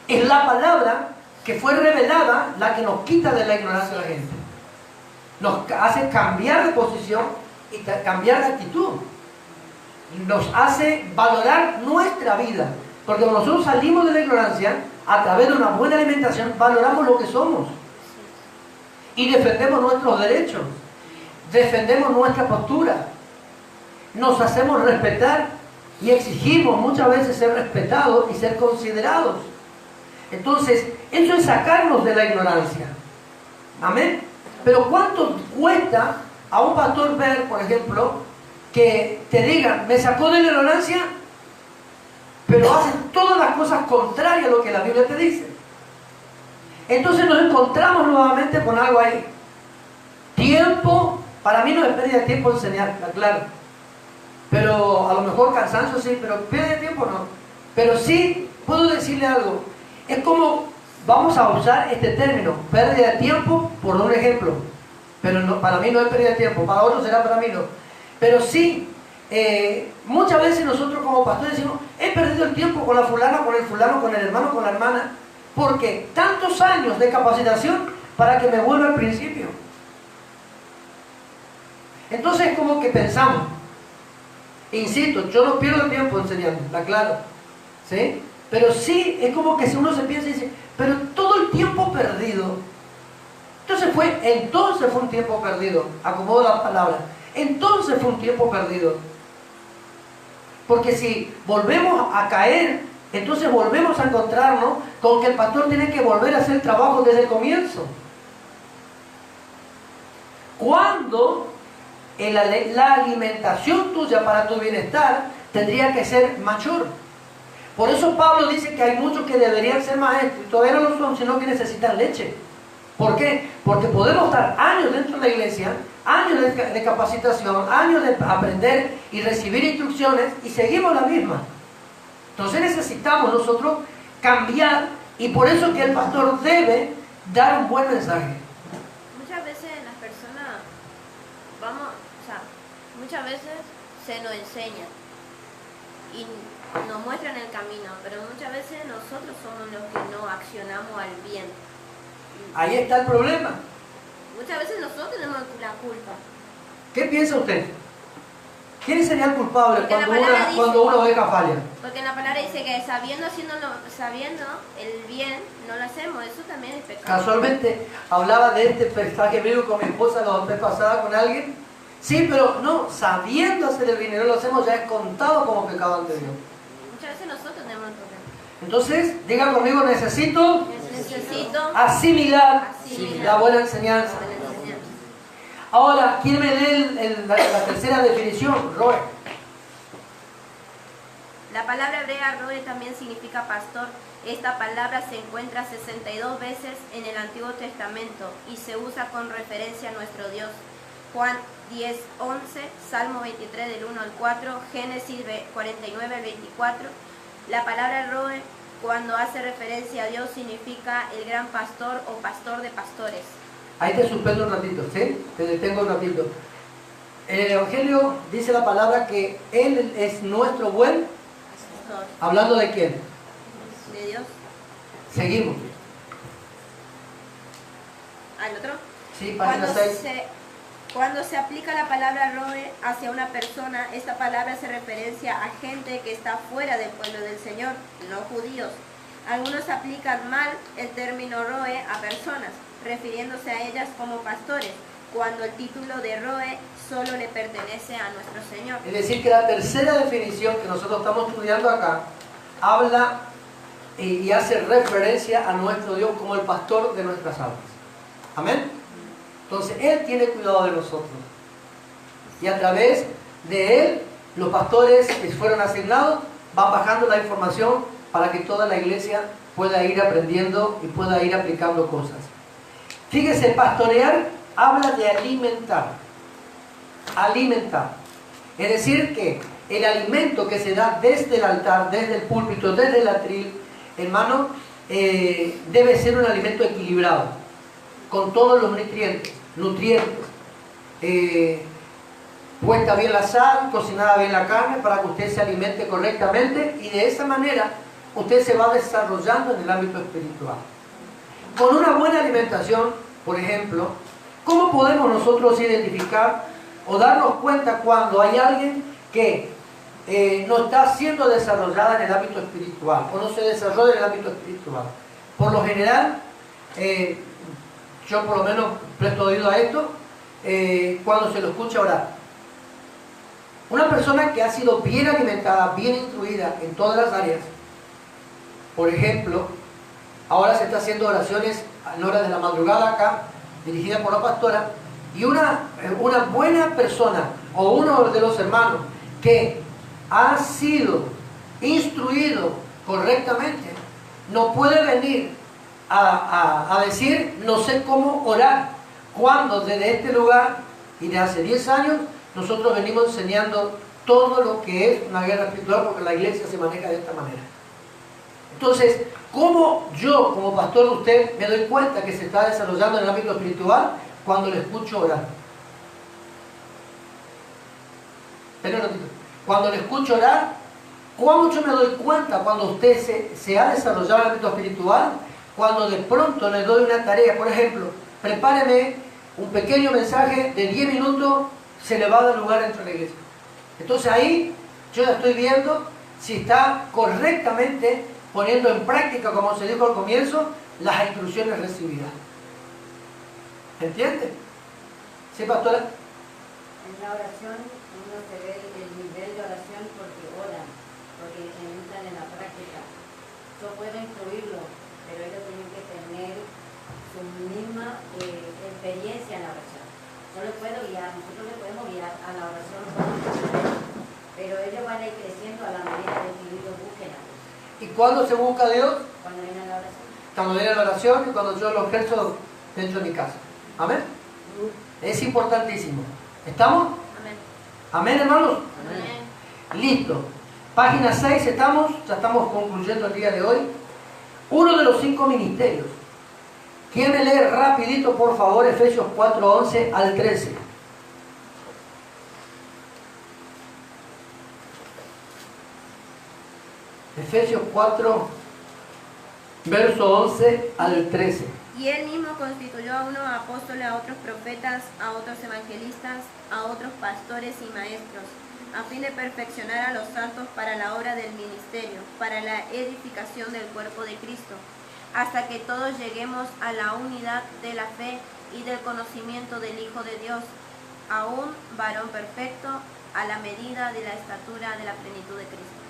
es la palabra que fue revelada la que nos quita de la ignorancia de la gente, nos hace cambiar de posición y cambiar de actitud, nos hace valorar nuestra vida, porque cuando nosotros salimos de la ignorancia, a través de una buena alimentación, valoramos lo que somos y defendemos nuestros derechos, defendemos nuestra postura, nos hacemos respetar y exigimos muchas veces ser respetados y ser considerados. Entonces, eso es sacarnos de la ignorancia. Amén. Pero ¿cuánto cuesta a un pastor ver, por ejemplo, que te digan, me sacó de la ignorancia, pero hacen todas las cosas contrarias a lo que la Biblia te dice. Entonces nos encontramos nuevamente con algo ahí. Tiempo, para mí no es pérdida de tiempo enseñar, claro. Pero a lo mejor cansancio sí, pero pérdida de tiempo no. Pero sí puedo decirle algo. Es como, vamos a usar este término, pérdida de tiempo, por un ejemplo. Pero no, para mí no es pérdida de tiempo, para otros será, para mí no. Pero sí, muchas veces nosotros como pastores decimos, he perdido el tiempo con la fulana, con el fulano, con el hermano, con la hermana, porque tantos años de capacitación para que me vuelva al principio. Entonces es como que pensamos, insisto, yo no pierdo el tiempo enseñando, la aclaro, ¿sí? Pero sí, es como que si uno se piensa y dice, pero todo el tiempo perdido, entonces fue un tiempo perdido, acomodo la palabra, entonces fue un tiempo perdido. Porque si volvemos a caer, entonces volvemos a encontrarnos con que el pastor tiene que volver a hacer el trabajo desde el comienzo. Cuando la alimentación tuya para tu bienestar tendría que ser mayor. Por eso Pablo dice que hay muchos que deberían ser maestros y todavía no lo son, sino que necesitan leche. ¿Por qué? Porque podemos estar años dentro de la iglesia, años de capacitación, años de aprender y recibir instrucciones y seguimos la misma. Entonces necesitamos nosotros cambiar y por eso que el pastor debe dar un buen mensaje. Muchas veces las personas muchas veces se nos enseña y nos muestran el camino, pero muchas veces nosotros somos los que no accionamos al bien. Ahí está el problema. Muchas veces nosotros tenemos la culpa. ¿Qué piensa usted? ¿Quién sería el culpable Porque cuando una oveja falla? Porque en la palabra dice que sabiendo el bien, no lo hacemos. Eso también es pecado. Casualmente hablaba de este pasaje bíblico con mi esposa la vez pasada con alguien. Sí, pero no, sabiendo hacer el bien y no lo hacemos, ya es contado como pecado ante Dios. Muchas veces nosotros tenemos el problema. Entonces, diga conmigo, necesito asimilar la buena enseñanza. Ahora, ¿quién me dé la tercera definición? Roe. La palabra hebrea roe también significa pastor. Esta palabra se encuentra 62 veces en el Antiguo Testamento y se usa con referencia a nuestro Dios. Juan 10, 11, Salmo 23 del 1 al 4, Génesis 49 al 24. La palabra roe, cuando hace referencia a Dios, significa el gran pastor o pastor de pastores. Ahí te suspendo un ratito, ¿sí? Te detengo un ratito. En el Evangelio dice la palabra que Él es nuestro buen Pastor. ¿Hablando de quién? De Dios. Seguimos. ¿Al otro? Sí, página 6. Cuando se aplica la palabra roe hacia una persona, esta palabra hace referencia a gente que está fuera del pueblo del Señor, no judíos. Algunos aplican mal el término roe a personas, refiriéndose a ellas como pastores, cuando el título de roe solo le pertenece a nuestro Señor. Es decir, que la tercera definición que nosotros estamos estudiando acá habla y hace referencia a nuestro Dios como el pastor de nuestras almas. Amén. Entonces, Él tiene cuidado de nosotros. Y a través de Él, los pastores que fueron asignados van bajando la información para que toda la iglesia pueda ir aprendiendo y pueda ir aplicando cosas. Fíjese, pastorear habla de alimentar. Alimentar. Es decir, que el alimento que se da desde el altar, desde el púlpito, desde el atril, hermano, debe ser un alimento equilibrado, con todos los nutrientes. Puesta bien la sal, cocinada bien la carne para que usted se alimente correctamente y de esa manera usted se va desarrollando en el ámbito espiritual. Con una buena alimentación, por ejemplo, ¿cómo podemos nosotros identificar o darnos cuenta cuando hay alguien que no está siendo desarrollada en el ámbito espiritual o no se desarrolla en el ámbito espiritual? Por lo general, yo por lo menos presto oído a esto cuando se lo escucha orar. Una persona que ha sido bien alimentada, bien instruida en todas las áreas, por ejemplo, ahora se está haciendo oraciones en horas de la madrugada acá, dirigida por la pastora, y una buena persona o uno de los hermanos que ha sido instruido correctamente, no puede venir a decir no sé cómo orar, cuando desde este lugar y de hace 10 años nosotros venimos enseñando todo lo que es una guerra espiritual, porque la iglesia se maneja de esta manera. Entonces, ¿cómo yo como pastor de usted me doy cuenta que se está desarrollando en el ámbito espiritual? Cuando le escucho orar. Espera un ratito. Cuando le escucho orar, ¿cómo mucho me doy cuenta cuando usted se ha desarrollado en el ámbito espiritual? Cuando de pronto le doy una tarea, por ejemplo, prepáreme un pequeño mensaje de 10 minutos, se le va a dar lugar dentro de la iglesia. Entonces ahí yo ya estoy viendo si está correctamente poniendo en práctica, como se dijo al comienzo, las instrucciones recibidas. ¿Entiende? ¿Sí, pastora? En la oración uno se ve el nivel de oración porque oran, porque entran en la práctica. Yo puedo instruirlo, pero ellos tienen que tener su misma experiencia en la oración. Yo les puedo guiar, nosotros les podemos guiar a la oración, pero ellos van a ir creciendo a la medida de que ellos busquen a Dios. ¿Y cuándo se busca a Dios? Cuando viene la oración. Cuando viene la oración y cuando yo lo ejerzo dentro de mi casa. ¿Amén? Es importantísimo. ¿Estamos? Amén. ¿Amén, hermanos? Amén. Listo. Página 6 estamos, ya estamos concluyendo el día de hoy. Uno de los 5 ministerios. ¿Quién me lee rapidito, por favor, Efesios 4:11 al 13? Efesios 4, verso 11 al 13. Y él mismo constituyó a unos apóstoles, a otros profetas, a otros evangelistas, a otros pastores y maestros, a fin de perfeccionar a los santos para la obra del ministerio, para la edificación del cuerpo de Cristo, hasta que todos lleguemos a la unidad de la fe y del conocimiento del Hijo de Dios, a un varón perfecto, a la medida de la estatura de la plenitud de Cristo.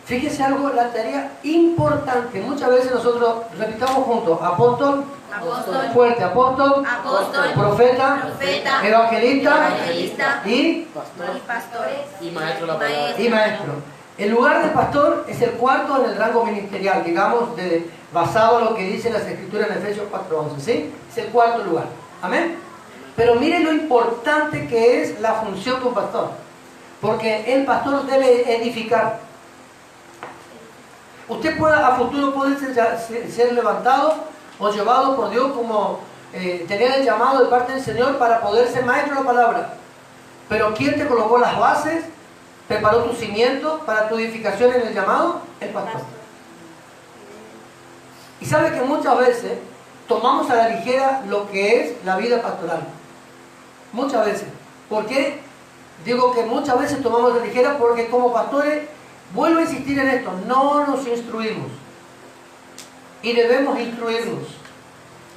Fíjese algo, la tarea importante. Muchas veces nosotros repitamos juntos: apóstol, Apóstol, fuerte, apóstol, apóstol, profeta, profeta, evangelista evangelista y Pastor y pastores. y maestro de la palabra. y maestro. El lugar de pastor es el cuarto en el rango ministerial, digamos, basado en lo que dice las escrituras en Efesios 4:11, ¿sí? Es el cuarto lugar. Amén. Pero miren lo importante que es la función de un pastor, porque el pastor debe edificar. Usted puede, a futuro puede ser levantado o llevado por Dios como tener el llamado de parte del Señor para poder ser maestro de la palabra. Pero ¿quién te colocó las bases? ¿Preparó tu cimiento para tu edificación en el llamado? El pastor. Y sabe que muchas veces tomamos a la ligera lo que es la vida pastoral. Muchas veces. ¿Por qué? Digo que muchas veces tomamos a la ligera porque como pastores, vuelvo a insistir en esto, no nos instruimos. Y debemos instruirnos.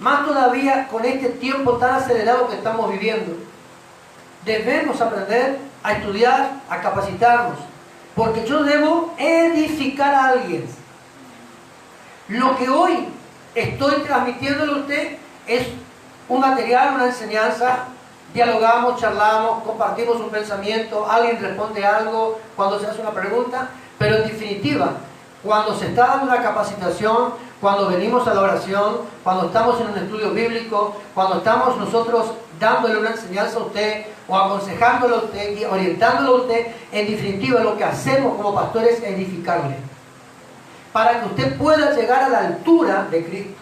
Más todavía con este tiempo tan acelerado que estamos viviendo. Debemos aprender a estudiar, a capacitarnos. Porque yo debo edificar a alguien. Lo que hoy estoy transmitiéndole a usted es un material, una enseñanza. Dialogamos, charlamos, compartimos un pensamiento, alguien responde algo cuando se hace una pregunta, pero en definitiva, cuando se está dando una capacitación, cuando venimos a la oración, cuando estamos en un estudio bíblico, cuando estamos nosotros dándole una enseñanza a usted o aconsejándole a usted, orientándole a usted, en definitiva lo que hacemos como pastores es edificarle, para que usted pueda llegar a la altura de Cristo,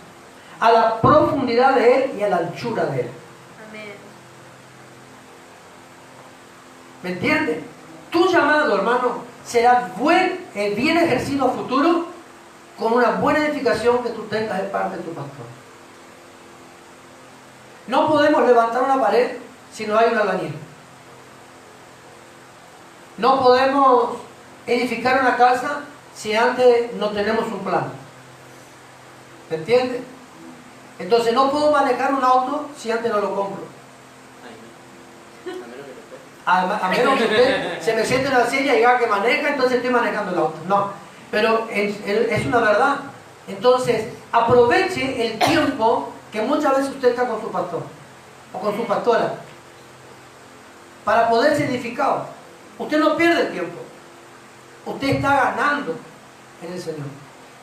a la profundidad de Él y a la anchura de Él. ¿Me entiendes? Tu llamado, hermano, será bien ejercido a futuro con una buena edificación que tú tengas de parte de tu pastor. No podemos levantar una pared si no hay un albañil. No podemos edificar una casa si antes no tenemos un plan. ¿Me entiendes? Entonces no puedo manejar un auto si antes no lo compro. A menos que usted se me siente en la silla y diga que maneja, entonces estoy manejando el auto. No, pero es una verdad. Entonces, aproveche el tiempo que muchas veces usted está con su pastor o con su pastora. para poder ser edificado. Usted no pierde el tiempo. Usted está ganando en el Señor.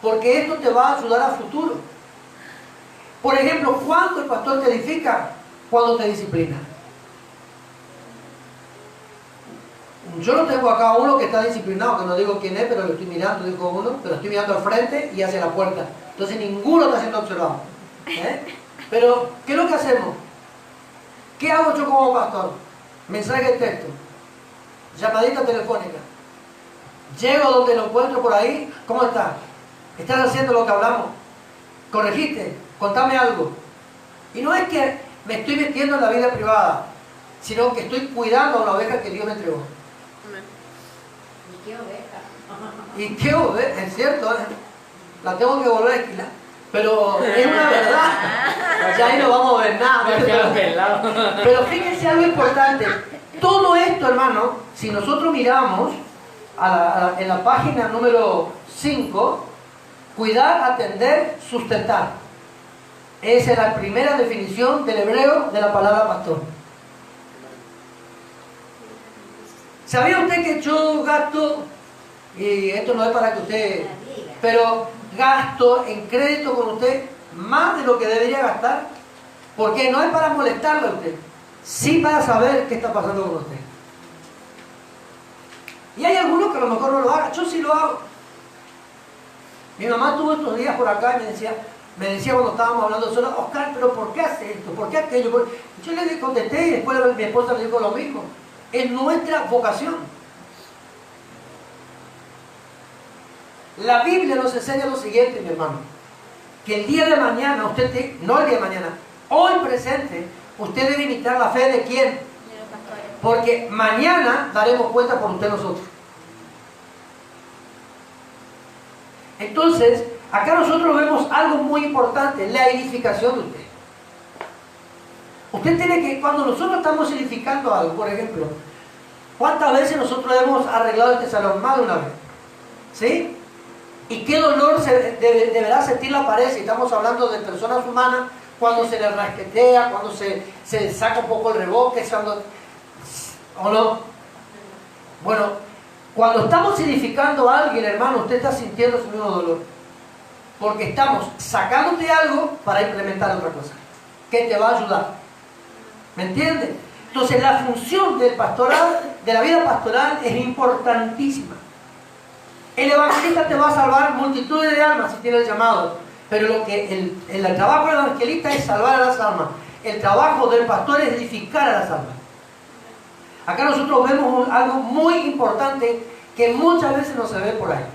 Porque esto te va a ayudar a futuro. Por ejemplo, ¿cuándo el pastor te edifica? Cuando te disciplina. Yo no tengo acá uno que está disciplinado, que no digo quién es, pero lo estoy mirando, digo uno, pero estoy mirando al frente y hacia la puerta. Entonces ninguno está siendo observado. Pero, ¿qué es lo que hacemos? ¿Qué hago yo como pastor? Mensaje de texto, llamadita telefónica. Llego donde lo encuentro por ahí, ¿cómo está? ¿Estás haciendo lo que hablamos? ¿Corregiste? Contame algo. Y no es que me estoy metiendo en la vida privada, sino que estoy cuidando a la oveja que Dios me entregó. ¿Y qué oveja? ¿Y qué oveja? Es cierto, la tengo que volver a esquilar. Pero es una verdad. Ya ahí no vamos a ver nada. Pero fíjense algo importante. Todo esto, hermano, si nosotros miramos en la página número 5, cuidar, atender, sustentar. Esa es la primera definición del hebreo de la palabra pastor. ¿Sabía usted que yo gasto, y esto no es para que usted, pero gasto en crédito con usted más de lo que debería gastar? Porque no es para molestarle a usted, sí para saber qué está pasando con usted. Y hay algunos que a lo mejor no lo hagan, yo sí lo hago. Mi mamá estuvo estos días por acá y me decía cuando estábamos hablando solo, Oscar, pero ¿por qué hace esto? ¿Por qué aquello? Yo le contesté y después mi esposa le dijo lo mismo. Es nuestra vocación. La Biblia nos enseña lo siguiente, mi hermano, que el día de mañana, no el día de mañana, hoy presente, usted debe imitar la fe de quién. Porque mañana daremos cuenta por usted nosotros. Entonces, acá nosotros vemos algo muy importante, la edificación de usted. Usted tiene que, cuando nosotros estamos edificando algo, por ejemplo, ¿cuántas veces nosotros hemos arreglado este salón? Más de una vez. ¿Sí? ¿Y qué dolor deberá sentir la pared si estamos hablando de personas humanas cuando se le rasquetea, cuando se saca un poco el reboque, ¿o no? Bueno, cuando estamos edificando a alguien, hermano, usted está sintiendo su mismo dolor. Porque estamos sacándote algo para implementar otra cosa que te va a ayudar. ¿Me entiendes? Entonces la función del pastoral, de la vida pastoral, es importantísima. El evangelista te va a salvar multitudes de almas si tiene el llamado. Pero el trabajo del evangelista es salvar a las almas. El trabajo del pastor es edificar a las almas. Acá nosotros vemos algo muy importante que muchas veces no se ve por ahí.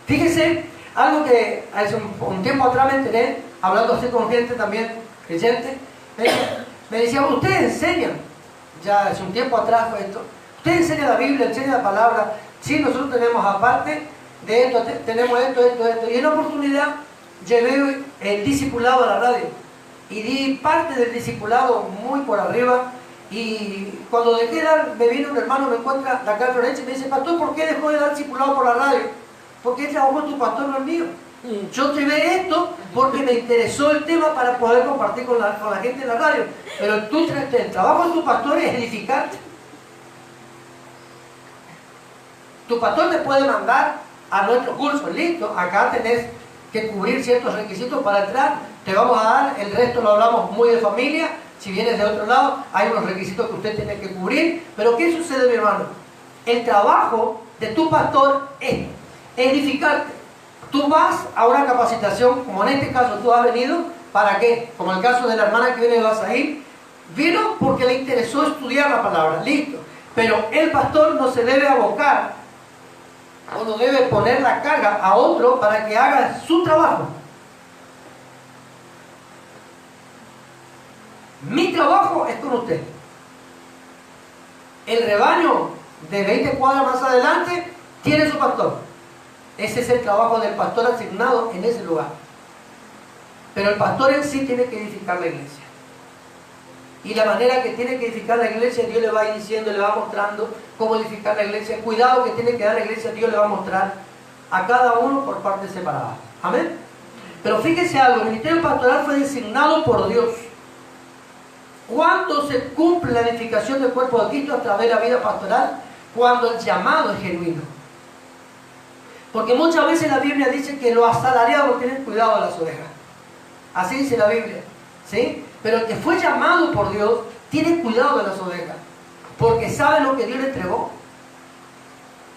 Fíjense, algo que hace un tiempo atrás me enteré, hablando así con gente también, creyente, me decían, ustedes enseñan, ya hace un tiempo atrás fue esto, ustedes enseñan la Biblia, enseñan la palabra, sí, nosotros tenemos aparte de esto, tenemos esto, y en una oportunidad llevé el discipulado a la radio. Y di parte del discipulado muy por arriba. Y cuando dejé de dar, me vino un hermano, me encuentra de acá en Florencia y me dice, pastor, ¿por qué dejó de dar discipulado por la radio? Porque el trabajo de tu pastor no es mío. Yo llevé esto porque me interesó el tema para poder compartir con la gente en la radio. Pero el trabajo de tu pastor es edificarte. Tu pastor te puede mandar a nuestro curso, listo, acá tenés que cubrir ciertos requisitos para entrar, te vamos a dar, el resto lo hablamos muy de familia, si vienes de otro lado, hay unos requisitos que usted tiene que cubrir, pero ¿qué sucede, mi hermano? El trabajo de tu pastor es edificarte. Tú vas a una capacitación, como en este caso tú has venido, ¿para qué? Como el caso de la hermana que viene de Basaín, vino porque le interesó estudiar la palabra, listo, pero el pastor no se debe abocar o no debe poner la carga a otro para que haga su trabajo. Mi trabajo es con usted. El rebaño de 20 cuadras más adelante tiene su pastor. Ese es el trabajo del pastor asignado en ese lugar. Pero el pastor en sí tiene que edificar la iglesia. Y la manera que tiene que edificar la iglesia, Dios le va diciendo, le va mostrando cómo edificar la iglesia. El cuidado que tiene que dar la iglesia, Dios le va a mostrar a cada uno por partes separadas. Amén. Pero fíjese algo, el ministerio pastoral fue designado por Dios. ¿Cuándo se cumple la edificación del cuerpo de Cristo a través de la vida pastoral? Cuando el llamado es genuino. Porque muchas veces la Biblia dice que los asalariados tienen cuidado de las ovejas. Así dice la Biblia, ¿sí? Pero el que fue llamado por Dios tiene cuidado de las ovejas, porque sabe lo que Dios le entregó.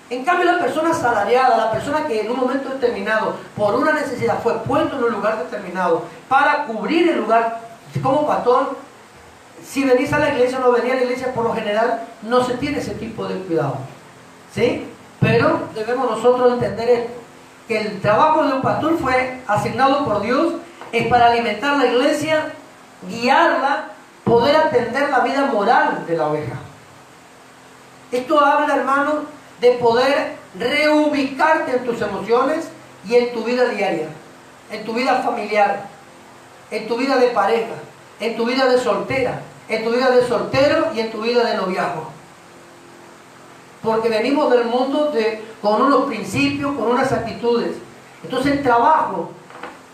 En cambio, la persona asalariada, la persona que en un momento determinado, por una necesidad, fue puesto en un lugar determinado para cubrir el lugar como pastor, si venís a la iglesia o no venís a la iglesia, por lo general no se tiene ese tipo de cuidado, ¿sí? Pero debemos nosotros entender esto, que el trabajo de un pastor fue asignado por Dios, es para alimentar la iglesia, guiarla, poder atender la vida moral de la oveja. Esto habla, hermano, de poder reubicarte en tus emociones y en tu vida diaria, en tu vida familiar, en tu vida de pareja, en tu vida de soltera, en tu vida de soltero y en tu vida de noviazgo. Porque venimos del mundo con unos principios, con unas actitudes. Entonces el trabajo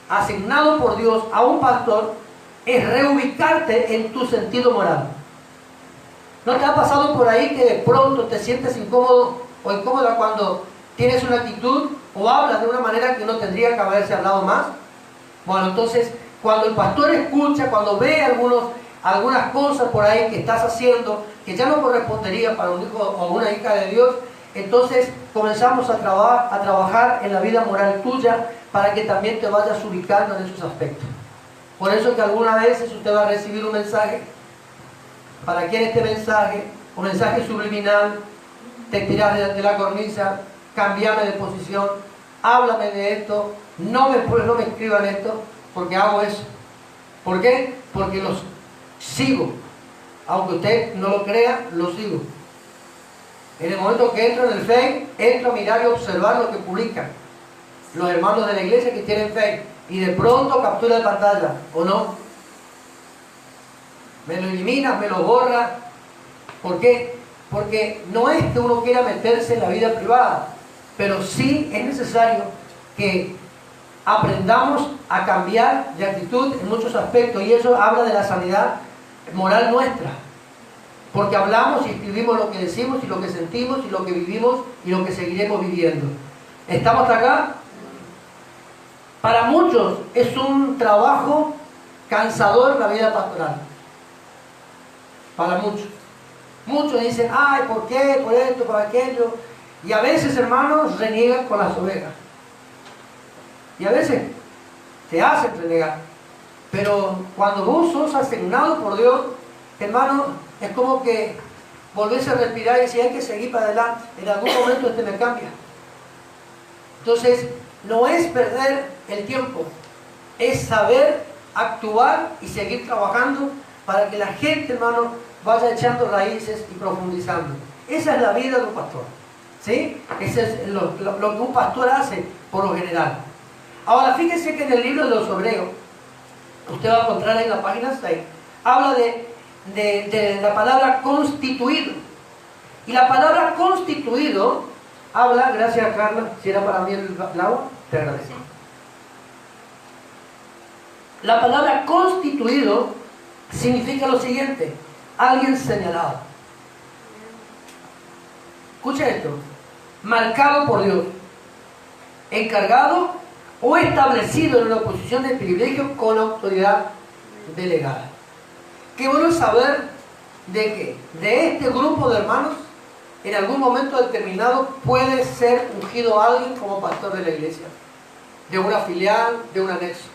asignado por Dios a un pastor es reubicarte en tu sentido moral. ¿No te ha pasado por ahí que de pronto te sientes incómodo o incómoda cuando tienes una actitud o hablas de una manera que no tendría que haberse hablado más? Bueno, entonces cuando el pastor escucha, cuando ve algunas cosas por ahí que estás haciendo que ya no correspondería para un hijo o una hija de Dios, entonces comenzamos a trabajar en la vida moral tuya para que también te vayas ubicando en esos aspectos. Por eso que algunas veces usted va a recibir un mensaje. ¿Para quién este mensaje? Un mensaje subliminal. Te tirás de la cornisa, cámbiame de posición, háblame de esto, no me escriban esto, porque hago eso. ¿Por qué? Porque los sigo. Aunque usted no lo crea, lo sigo. En el momento que entro en el Face, entro a mirar y observar lo que publican los hermanos de la iglesia que tienen Face, y de pronto captura de pantalla, ¿o no? Me lo elimina, me lo borra. ¿Por qué? Porque no es que uno quiera meterse en la vida privada, pero sí es necesario que aprendamos a cambiar de actitud en muchos aspectos, y eso habla de la sanidad moral nuestra, porque hablamos y escribimos lo que decimos y lo que sentimos y lo que vivimos y lo que seguiremos viviendo. ¿Estamos acá? Para muchos es un trabajo cansador la vida pastoral. Para muchos. Muchos dicen, ay, ¿por qué? Por esto, por aquello. Y a veces, hermanos, reniegan con las ovejas. Y a veces te hacen renegar. Pero cuando vos sos asignado por Dios, hermano, es como que volvés a respirar y decís, hay que seguir para adelante. En algún momento me cambia. Entonces, no es perder el tiempo, es saber actuar y seguir trabajando para que la gente, hermano, vaya echando raíces y profundizando. Esa es la vida de un pastor, ¿sí? Eso es lo que un pastor hace por lo general. Ahora, fíjense que en el libro de los Hebreos, usted va a encontrar en la página 6, habla de la palabra constituido. Y la palabra constituido habla, gracias Carla, si era para mí el agua, te agradezco. La palabra constituido significa lo siguiente: alguien señalado. Escucha esto: marcado por Dios, encargado o establecido en una posición de privilegio con autoridad delegada. Qué bueno saber de que de este grupo de hermanos, en algún momento determinado puede ser ungido alguien como pastor de la iglesia, de una filial, de un anexo.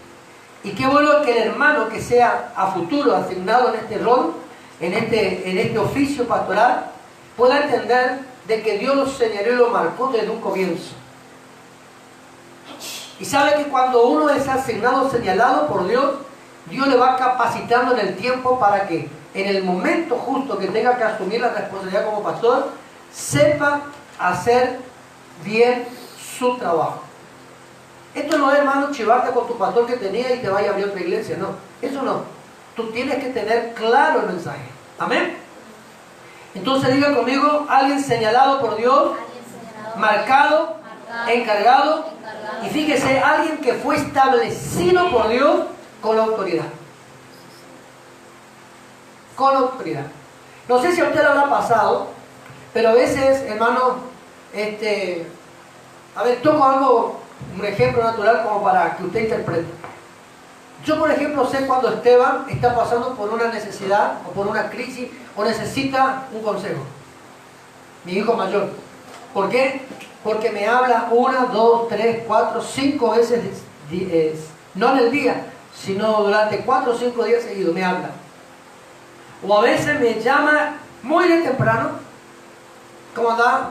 Y qué bueno que el hermano que sea a futuro asignado en este rol, en este oficio pastoral, pueda entender de que Dios lo señaló y lo marcó desde un comienzo. Y sabe que cuando uno es asignado, señalado por Dios, Dios le va capacitando en el tiempo para que en el momento justo que tenga que asumir la responsabilidad como pastor, sepa hacer bien su trabajo. Esto no es, hermano, chivarte con tu pastor que tenía y te vaya a abrir otra iglesia, no. Eso no. Tú tienes que tener claro el mensaje. Amén. Entonces diga conmigo: alguien señalado por Dios, marcado, encargado, y fíjese, alguien que fue establecido por Dios con la autoridad. con autoridad. No sé si a usted le habrá pasado, pero a veces, hermano, a ver, toco algo, un ejemplo natural como para que usted interprete. Yo, por ejemplo, sé cuando Esteban está pasando por una necesidad o por una crisis o necesita un consejo. Mi hijo mayor. ¿Por qué? Porque me habla 1, 2, 3, 4, 5 veces, no en el día, sino durante 4 o 5 días seguidos me habla. O a veces me llama muy de temprano. ¿Cómo anda?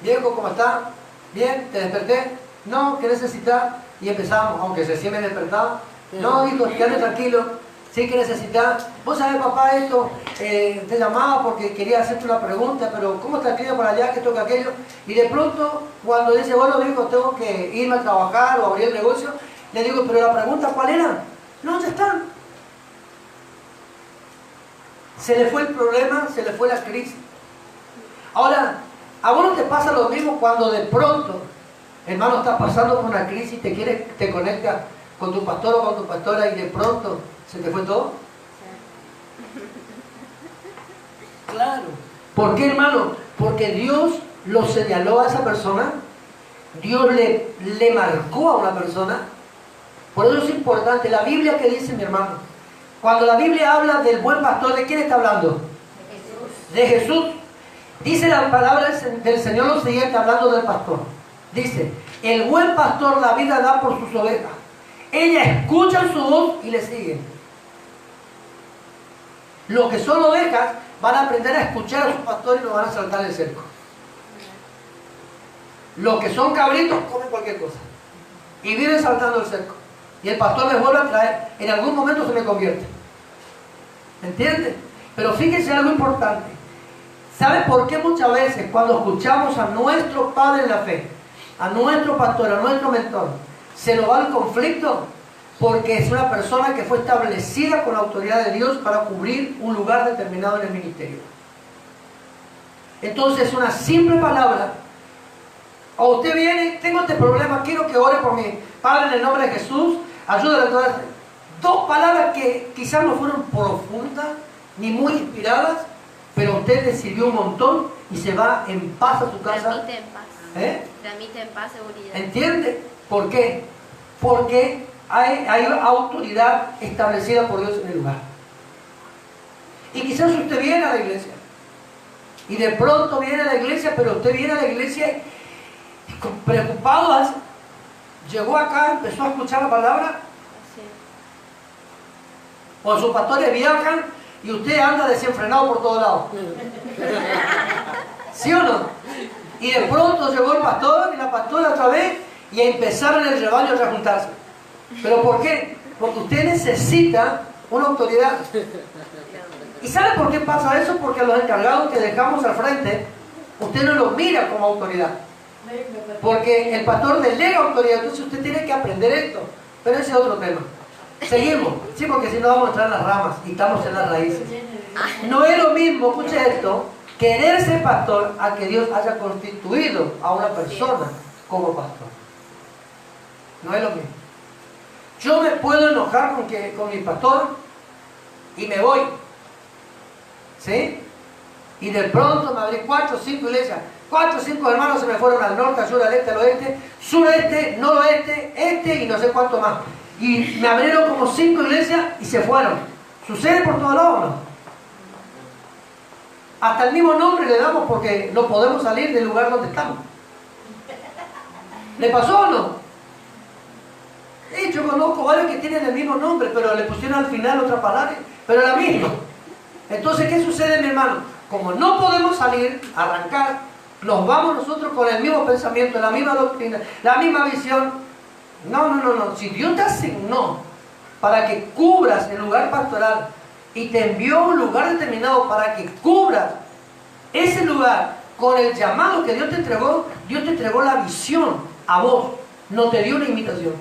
Viejo, ¿cómo está? ¿Bien? ¿Te desperté? No, ¿qué necesitas? Y empezamos, aunque recién me despertaba. No, hijo, quédate tranquilo. Sí, ¿qué necesitas? Vos sabés, papá, esto, te llamaba porque quería hacerte una pregunta, pero ¿cómo está el clima por allá? ¿Qué toca aquello? Y de pronto, cuando dice, bueno, viejo, tengo que irme a trabajar o abrir el negocio, le digo, pero la pregunta, ¿cuál era? No, ya está. Se le fue el problema, se le fue la crisis. Ahora, ¿a vos no te pasa lo mismo cuando de pronto, hermano, estás pasando por una crisis, te conectas con tu pastor o con tu pastora y de pronto se te fue todo? Claro. ¿Por qué, hermano? Porque Dios lo señaló a esa persona, Dios le marcó a una persona. Por eso es importante. La Biblia, ¿qué dice, mi hermano? Cuando la Biblia habla del buen pastor, ¿de quién está hablando? De Jesús. Dice la palabra del Señor lo siguiente, hablando del pastor. Dice, el buen pastor la vida da por sus ovejas. Ellas escuchan su voz y le siguen. Los que son ovejas van a aprender a escuchar a su pastor y no van a saltar el cerco. Los que son cabritos comen cualquier cosa y viven saltando el cerco. Y el pastor les vuelve a traer. En algún momento se me convierte. ¿Entiende? Pero fíjense algo importante. ¿Sabe por qué muchas veces cuando escuchamos a nuestro padre en la fe, a nuestro pastor, a nuestro mentor, se nos va el conflicto? Porque es una persona que fue establecida con la autoridad de Dios para cubrir un lugar determinado en el ministerio. Entonces, una simple palabra. O usted viene, tengo este problema, quiero que ore por mi padre en el nombre de Jesús, ayúdale a todas. Dos palabras que quizás no fueron profundas ni muy inspiradas, pero usted le sirvió un montón y se va en paz a su casa. Transmite en paz. ¿Eh? Transmite en paz, seguridad. ¿Entiende? ¿Por qué? Porque hay autoridad establecida por Dios en el lugar. Y quizás usted viene a la iglesia y de pronto viene a la iglesia, pero usted viene a la iglesia y preocupado, llegó acá, empezó a escuchar la palabra, Sí. o sus pastores viajan y usted anda desenfrenado por todos lados. ¿Sí o no? Y de pronto llegó el pastor y la pastora otra vez y empezaron el rebaño a rejuntarse. ¿Pero por qué? Porque usted necesita una autoridad. ¿Y sabe por qué pasa eso? Porque a los encargados que dejamos al frente, usted no los mira como autoridad. Porque el pastor delega autoridad, entonces usted tiene que aprender esto. Pero ese es otro tema. Seguimos. Sí, porque si no vamos a entrar en las ramas y estamos en las raíces. No es lo mismo, escuche esto, querer ser pastor a que Dios haya constituido a una persona como pastor. No es lo mismo. Yo me puedo enojar con mi pastor y me voy. ¿Sí? Y de pronto me abrí 4 o 5 iglesias. 4 o 5 hermanos se me fueron al norte, al sur, al este, al oeste, sureste, noroeste, este y no sé cuánto más. Y me abrieron como 5 iglesias y se fueron. ¿Sucede por todos lados o no? Hasta el mismo nombre le damos porque no podemos salir del lugar donde estamos. ¿Le pasó o no? Sí, yo conozco varios que tienen el mismo nombre, pero le pusieron al final otra palabra, pero la misma. Entonces, ¿qué sucede, mi hermano? Como no podemos salir, arrancar, nos vamos nosotros con el mismo pensamiento, la misma doctrina, la misma visión. No. Si Dios te asignó para que cubras el lugar pastoral y te envió a un lugar determinado para que cubras ese lugar con el llamado que Dios te entregó la visión a vos, no te dio una invitación.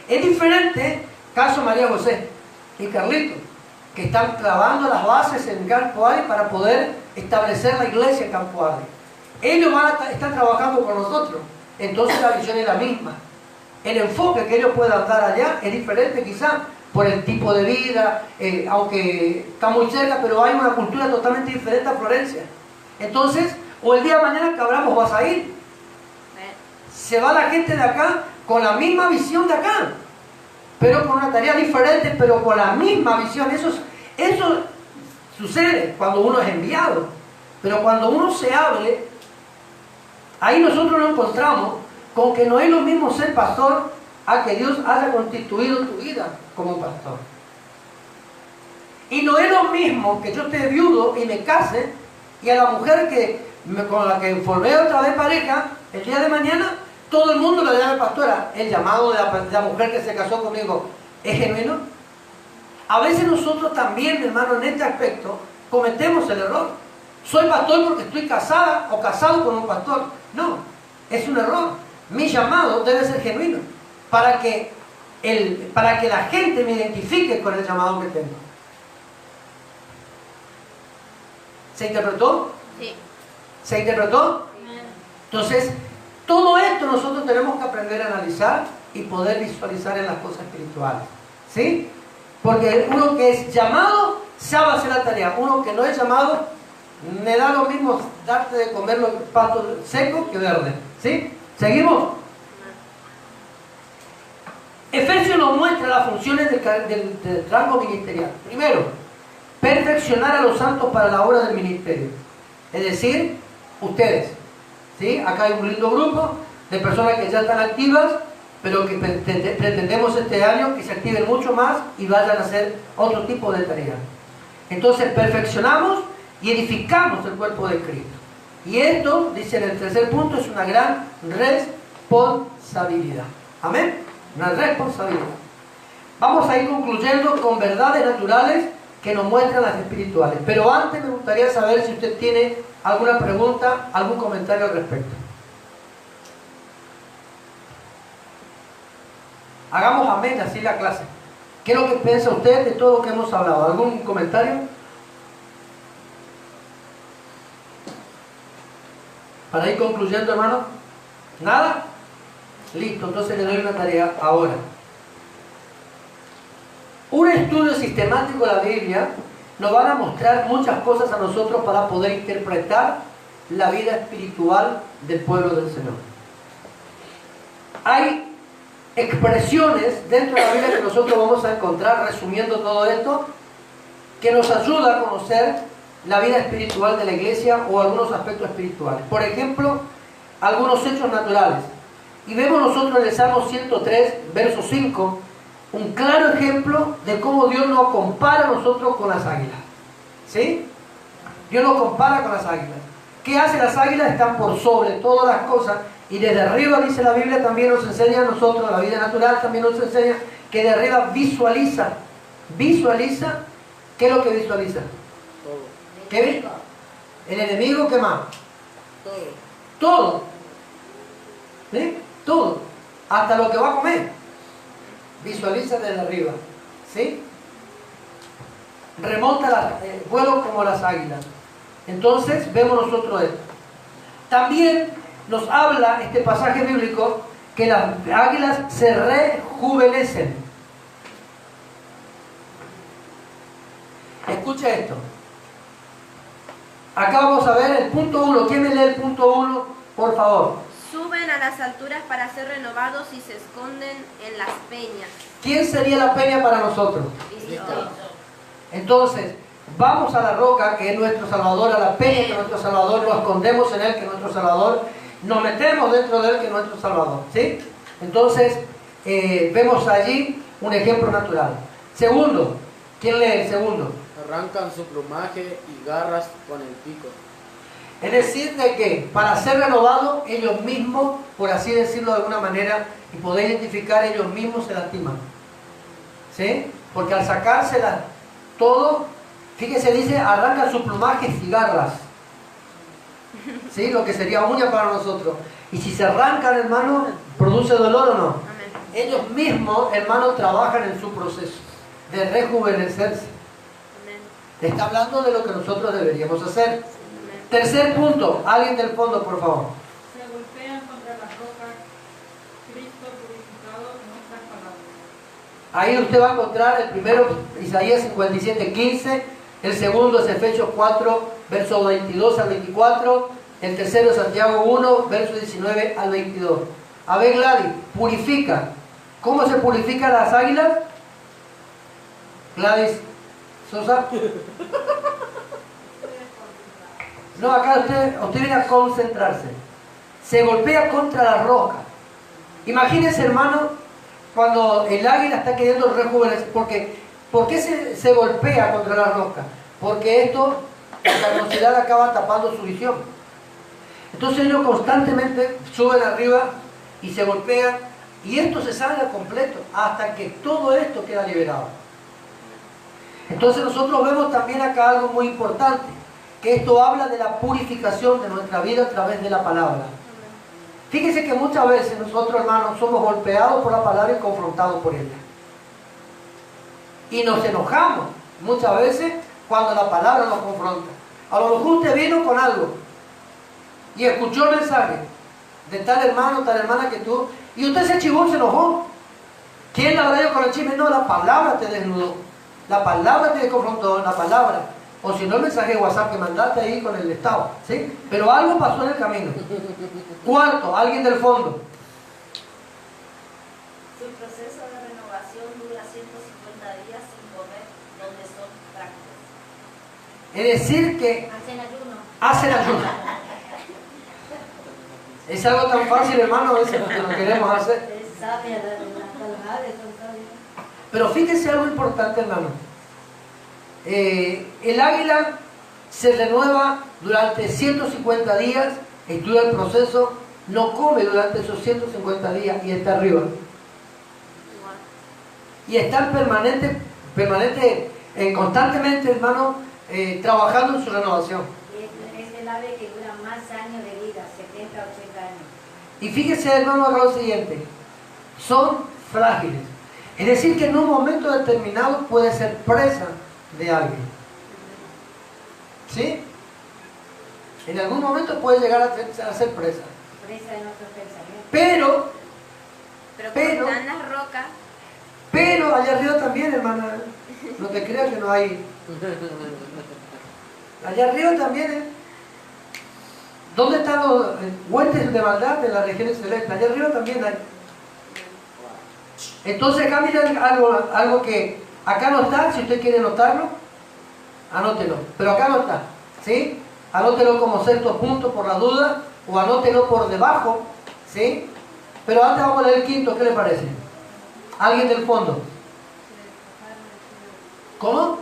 Es diferente, caso María José y Carlito, que están clavando las bases en Campo Arde para poder establecer la iglesia en Campo Arde. Ellos están trabajando con nosotros, entonces la visión es la misma. El enfoque que ellos puedan dar allá es diferente quizá por el tipo de vida, aunque está muy cerca, pero hay una cultura totalmente diferente a Florencia. Entonces, o el día de mañana que abramos vas a ir. Se va la gente de acá con la misma visión de acá, pero con una tarea diferente, pero con la misma visión. Eso sucede cuando uno es enviado. Pero cuando uno se abre, ahí nosotros nos encontramos con que no es lo mismo ser pastor a que Dios haya constituido tu vida como pastor. Y no es lo mismo que yo esté viudo y me case y a la mujer con la que formé otra vez pareja, el día de mañana, todo el mundo le llama pastora. El llamado de la mujer que se casó conmigo es genuino. A veces nosotros también, hermano, en este aspecto, cometemos el error. Soy pastor porque estoy casada o casado con un pastor. No, es un error. Mi llamado debe ser genuino para que la gente me identifique con el llamado que tengo. ¿Se interpretó? Sí. ¿Se interpretó? Entonces, todo esto nosotros tenemos que aprender a analizar y poder visualizar en las cosas espirituales. ¿Sí? Porque uno que es llamado sabe hacer la tarea. Uno que no es llamado, me da lo mismo darte de comer los patos secos que verdes. ¿Sí? ¿Seguimos? Efesios nos muestra las funciones del rango ministerial. Primero, perfeccionar a los santos para la obra del ministerio. Es decir, ustedes. ¿Sí? Acá hay un lindo grupo de personas que ya están activas, pero que pretendemos este año que se activen mucho más y vayan a hacer otro tipo de tareas. Entonces perfeccionamos y edificamos el cuerpo de Cristo. Y esto, dice en el tercer punto, es una gran responsabilidad. Amén. Una responsabilidad. Vamos a ir concluyendo con verdades naturales que nos muestran las espirituales. Pero antes me gustaría saber si usted tiene alguna pregunta, algún comentario al respecto. Hagamos amén, así la clase. ¿Qué es lo que piensa usted de todo lo que hemos hablado? ¿Algún comentario? Para ir concluyendo, hermano. ¿Nada? Listo, entonces le doy una tarea ahora. Un estudio sistemático de la Biblia nos van a mostrar muchas cosas a nosotros para poder interpretar la vida espiritual del pueblo del Señor. Hay expresiones dentro de la Biblia que nosotros vamos a encontrar, resumiendo todo esto, que nos ayuda a conocer la vida espiritual de la iglesia o algunos aspectos espirituales. Por ejemplo, algunos hechos naturales. Y vemos nosotros en el Salmo 103, verso 5, un claro ejemplo de cómo Dios nos compara a nosotros con las águilas. ¿Sí? Dios nos compara con las águilas. ¿Qué hacen las águilas? Están por sobre todas las cosas. Y desde arriba, dice la Biblia, también nos enseña a nosotros, la vida natural también nos enseña que de arriba visualiza. Visualiza. ¿Qué es lo que visualiza? Todo. ¿Qué ve? ¿El enemigo qué más? Todo. Todo. ¿Sí? Todo. Hasta lo que va a comer. Visualiza desde arriba. ¿Sí? Remonta vuelo como las águilas. Entonces vemos nosotros esto. También nos habla este pasaje bíblico que las águilas se rejuvenecen. Escucha esto. Acá vamos a ver el punto 1. ¿Quién me lee el punto 1? Por favor. Suben a las alturas para ser renovados y se esconden en las peñas. ¿Quién sería la peña para nosotros? Cristo. Entonces, vamos a la roca, que es nuestro Salvador, a la peña, que es nuestro Salvador, nos escondemos en Él, que es nuestro Salvador, nos metemos dentro de Él, que es nuestro Salvador. ¿Sí? Entonces, vemos allí un ejemplo natural. Segundo, ¿quién lee el segundo? Arrancan su plumaje y garras con el pico. Es decir, de que para ser renovados, ellos mismos, por así decirlo de alguna manera, y poder identificar, ellos mismos se lastiman. ¿Sí? Porque al sacárselas todo, fíjese, dice, arrancan sus plumajes y garras. ¿Sí? Lo que sería uña para nosotros. Y si se arrancan, hermano, ¿produce dolor o no? Amén. Ellos mismos, hermano, trabajan en su proceso de rejuvenecerse. Amén. Está hablando de lo que nosotros deberíamos hacer. Amén. Tercer punto, alguien del fondo, por favor. Se golpean contra las rocas, Cristo purificado en nuestras palabras. Ahí usted va a encontrar el primero, Isaías 57:15, el segundo es Efesios 4, versos 22 al 24, el tercero es Santiago 1, versos 19 al 22. A ver, Gladys, purifica. ¿Cómo se purifican las águilas? Gladys Sosa. No, acá usted viene a concentrarse. Se golpea contra la roca. Imagínense, hermano, cuando el águila está queriendo rejuvenecer. ¿Por qué se golpea contra la roca? Porque esto, la carnosidad acaba tapando su visión. Entonces ellos constantemente suben arriba y se golpean. Y esto se salga completo hasta que todo esto queda liberado. Entonces nosotros vemos también acá algo muy importante, que esto habla de la purificación de nuestra vida a través de la palabra. Fíjense que muchas veces nosotros, hermanos, somos golpeados por la palabra y confrontados por ella. Y nos enojamos muchas veces cuando la palabra nos confronta. A lo mejor usted vino con algo y escuchó el mensaje de tal hermano, tal hermana que tú, y usted se chivó, se enojó. ¿Quién la habrá ido con el chisme? No, la palabra te desnudó. La palabra te confrontó, la palabra. O si no, el mensaje de WhatsApp que mandaste ahí con el estado, ¿sí? Pero algo pasó en el camino. Cuarto, alguien del fondo. Su proceso de renovación dura 150 días sin comer, donde son prácticos. Es decir que Hacen ayuno. hacen ayuno. Es algo tan fácil, hermano, a veces que lo queremos hacer. Es sabia, las calmares son sabias. Pero fíjense algo importante, hermano. El águila se renueva durante 150 días, estudia el proceso, no come durante esos 150 días y está arriba. Y está constantemente, hermano, trabajando en su renovación. Es el ave que dura más años de vida, 70, 80 años. Y fíjese, hermano, acá lo siguiente. Son frágiles. Es decir, que en un momento determinado puede ser presa de alguien. ¿Sí? En algún momento puede llegar a ser presa. Presa de nuestros pensamientos. Pero Pero están las rocas. Pero allá arriba también, hermana. No te creas que no hay. Allá arriba también, ¿eh? ¿Dónde están los huestes de maldad de las regiones celestes? Allá arriba también hay. Entonces acá miren algo que acá no está. Si usted quiere notarlo, anótelo. Pero acá no está, ¿sí? Anótelo como sexto punto por la duda, o anótelo por debajo, ¿sí? Pero antes vamos a leer el quinto, ¿qué le parece? ¿Alguien del fondo? ¿Cómo?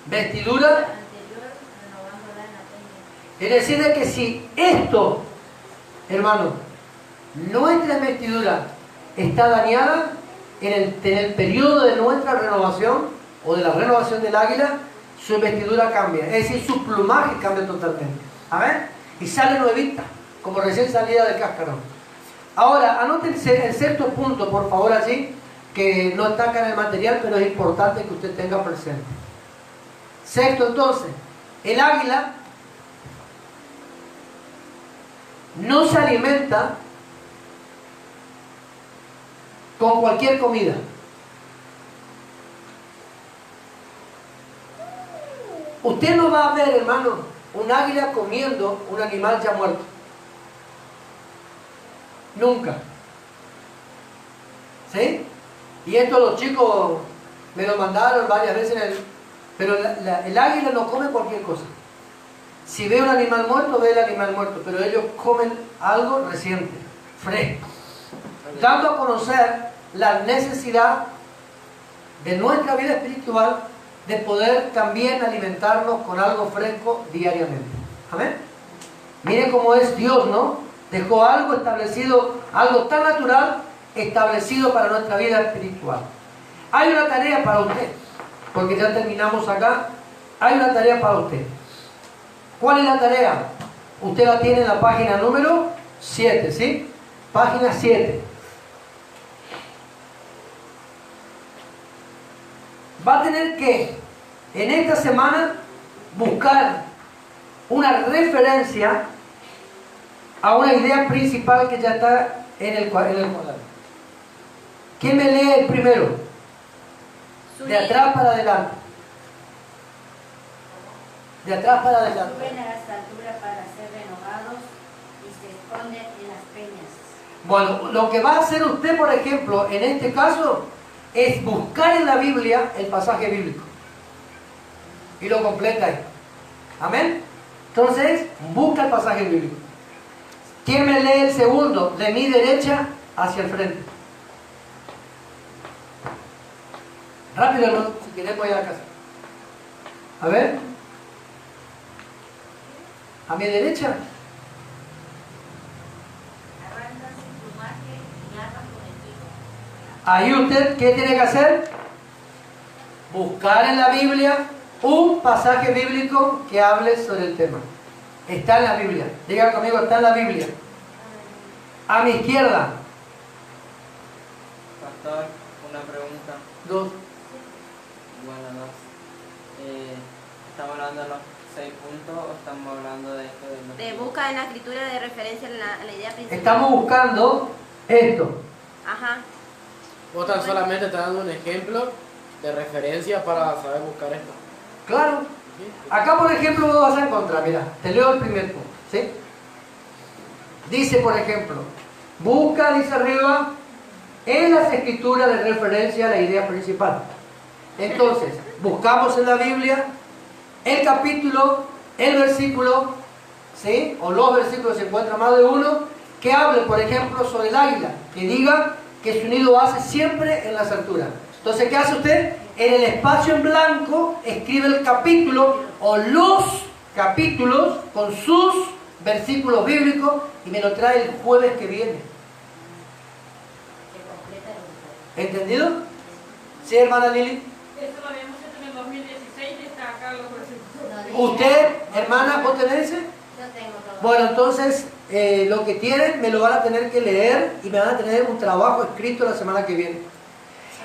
Vestidura. Es decir, de que si esto, hermano, nuestra vestidura está dañada en el periodo de nuestra renovación o de la renovación del águila, su vestidura cambia, es decir, su plumaje cambia totalmente. A ver, y sale nuevita, como recién salida del cáscaro. Ahora, anótense el sexto punto, por favor, allí, que no está acá en el material, pero es importante que usted tenga presente. Sexto, entonces, el águila no se alimenta con cualquier comida. Usted no va a ver, hermano, un águila comiendo un animal ya muerto. Nunca. ¿Sí? Y esto los chicos me lo mandaron varias veces pero el águila no come cualquier cosa. Si ve un animal muerto, ve el animal muerto, pero ellos comen algo reciente, fresco, dando a conocer la necesidad de nuestra vida espiritual de poder también alimentarnos con algo fresco diariamente. Amén. Miren cómo es Dios, ¿no? Dejó algo establecido, algo tan natural establecido para nuestra vida espiritual. Hay una tarea para usted, porque ya terminamos acá. Hay una tarea para usted. ¿Cuál es la tarea? Usted la tiene en la página número 7, ¿sí? Página 7. Va a tener que, en esta semana, buscar una referencia a una idea principal que ya está en el cuaderno. ¿Quién me lee el primero? De atrás para adelante. De atrás para adelante. Suben a las alturas para ser renovados y se esconden en las peñas. Bueno, lo que va a hacer usted, por ejemplo, en este caso, es buscar en la Biblia el pasaje bíblico. Y lo completa ahí. Amén. Entonces, busca el pasaje bíblico. ¿Quién me lee el segundo? De mi derecha hacia el frente. Rápido, hermano, si queremos ir a la casa. A ver. A mi derecha. Arrancan sin plumaje y armas con el pico. Ahí usted, ¿qué tiene que hacer? Buscar en la Biblia un pasaje bíblico que hable sobre el tema. Está en la Biblia. Diga conmigo, está en la Biblia. A mi izquierda. Pastor, una pregunta. 2. Bueno, dos. ¿Estamos hablando de los 6 puntos o estamos hablando de esto de los De busca en la escritura de referencia a la idea principal. Estamos buscando esto. Ajá. Vos tan solamente estás dando un ejemplo de referencia para saber buscar esto. Claro. Acá, por ejemplo, vos vas a encontrar, mira, te leo el primer punto, ¿sí? Dice, por ejemplo, busca, dice arriba, en las escrituras de referencia a la idea principal. Entonces, buscamos en la Biblia el capítulo, el versículo, ¿sí? O los versículos, se encuentra más de uno, que hable, por ejemplo, sobre el águila, que diga que su nido hace siempre en las alturas. Entonces, ¿qué hace usted? En el espacio en blanco escribe el capítulo o los capítulos con sus versículos bíblicos y me lo trae el jueves que viene. ¿Entendido? ¿Sí, hermana Lili? Eso lo habíamos hecho en el 2016 y está acá los versículos. ¿Usted, hermana, vos tenés ese? Yo tengo todo. Bueno, entonces, lo que tienen me lo van a tener que leer y me van a tener un trabajo escrito la semana que viene.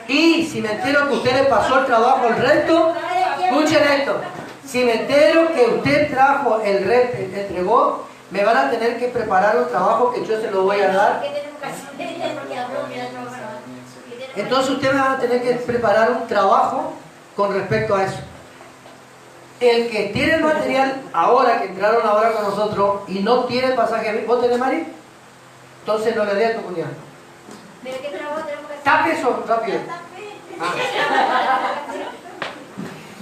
Y si me entero que usted le pasó el trabajo al resto, escuchen esto. Si me entero que usted trajo el resto, entregó, me van a tener que preparar un trabajo que yo se lo voy a dar. ¿Qué tenemos que hacer? Porque habló, mira, no, Entonces ustedes me van a tener que preparar un trabajo con respecto a eso. El que tiene el material ahora, que entraron ahora con nosotros y no tiene el pasaje, ¿vos tenés, Mari? Entonces no le dé a tu cuñado. Mira, ¿qué trabajo tenemos que hacer? Tape eso rápido.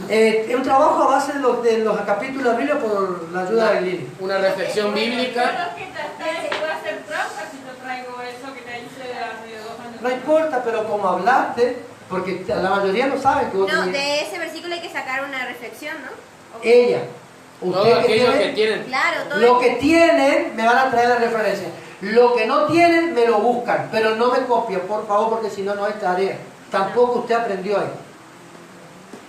Es un trabajo a base de los capítulos de la Biblia por la ayuda de Lili. Una reflexión bíblica. Pero que te puede hacer trampa si te traigo eso que te hice hace 2 años. No importa, pero como hablaste, porque la mayoría no saben que vos No, tenías. de ese versículo hay que sacar una reflexión, ¿no? Ella. Todos Usted que aquellos que tiene, tienen. Claro, todo lo que tienen me van a traer la referencia. Lo que no tienen me lo buscan, pero no me copian, por favor, porque si no, no hay tarea. Tampoco usted aprendió ahí.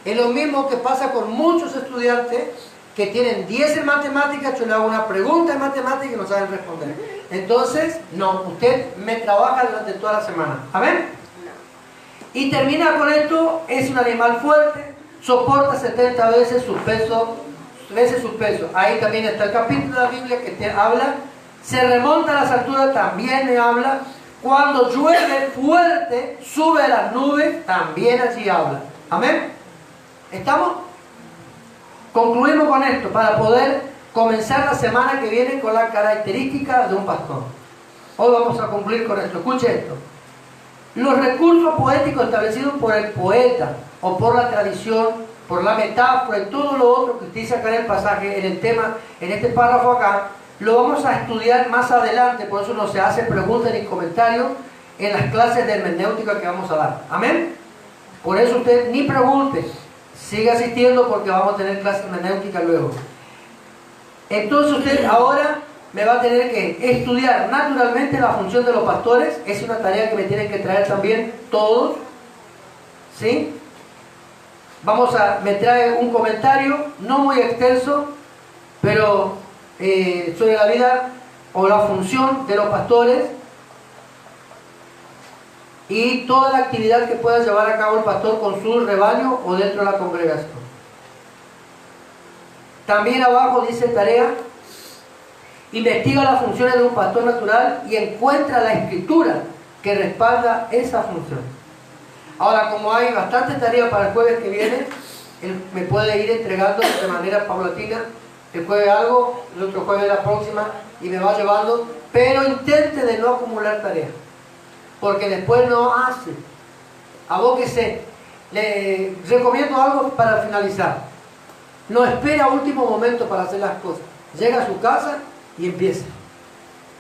Es lo mismo que pasa con muchos estudiantes que tienen 10 en matemáticas, yo le hago una pregunta en matemáticas y no saben responder. Entonces, no, usted me trabaja durante toda la semana. ¿Amén? Y termina con esto, es un animal fuerte, soporta 70 veces su peso, Ahí también está el capítulo de la Biblia que te habla. Se remonta a las alturas, también me habla. Cuando llueve fuerte, sube a las nubes, también allí habla. ¿Amén? ¿Estamos? Concluimos con esto para poder comenzar la semana que viene con la característica de un pastor. Hoy vamos a concluir con esto. Escuche esto. Los recursos poéticos establecidos por el poeta o por la tradición, por la metáfora y todo lo otro que utiliza acá en el pasaje, en el tema, en este párrafo acá, lo vamos a estudiar más adelante, por eso no se hace preguntas ni comentarios en las clases de hermenéutica que vamos a dar. ¿Amén? Por eso usted ni pregunte, siga asistiendo porque vamos a tener clases de hermenéutica luego. Entonces usted ahora me va a tener que estudiar naturalmente la función de los pastores. Es una tarea que me tienen que traer también todos. ¿Sí? Me trae un comentario, no muy extenso, pero sobre la vida o la función de los pastores y toda la actividad que pueda llevar a cabo el pastor con su rebaño o dentro de la congregación. También abajo dice tarea, investiga las funciones de un pastor natural y encuentra la escritura que respalda esa función. Ahora, como hay bastante tarea para el jueves que viene, él me puede ir entregando de manera paulatina, el jueves algo, el otro jueves la próxima, y me va llevando, pero intente de no acumular tareas, porque después no hace. Abóquese. Le recomiendo algo para finalizar. No espera último momento para hacer las cosas. Llega a su casa y empieza.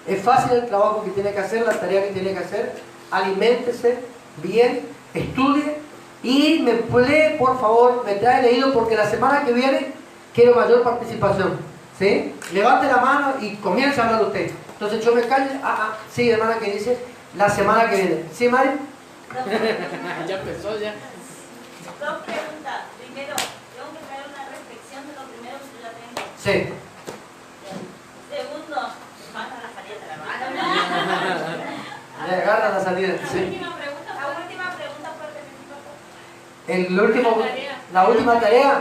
Es fácil el trabajo que tiene que hacer, la tarea que tiene que hacer. Aliméntese bien, estudie y me lee, por favor, me trae leído, porque la semana que viene quiero mayor participación. ¿Sí? Levante la mano y comience a hablar usted. Entonces yo me callo. Sí, hermana, que dice la semana que viene. ¿Sí, Mari? Ya empezó, ya. Dos preguntas. Primero, tengo que traer una reflexión de lo primero que yo ya tengo. Sí. Segundo, baja la salida de la mano. Le agarra la salida. Sí. La última pregunta fue el La última tarea,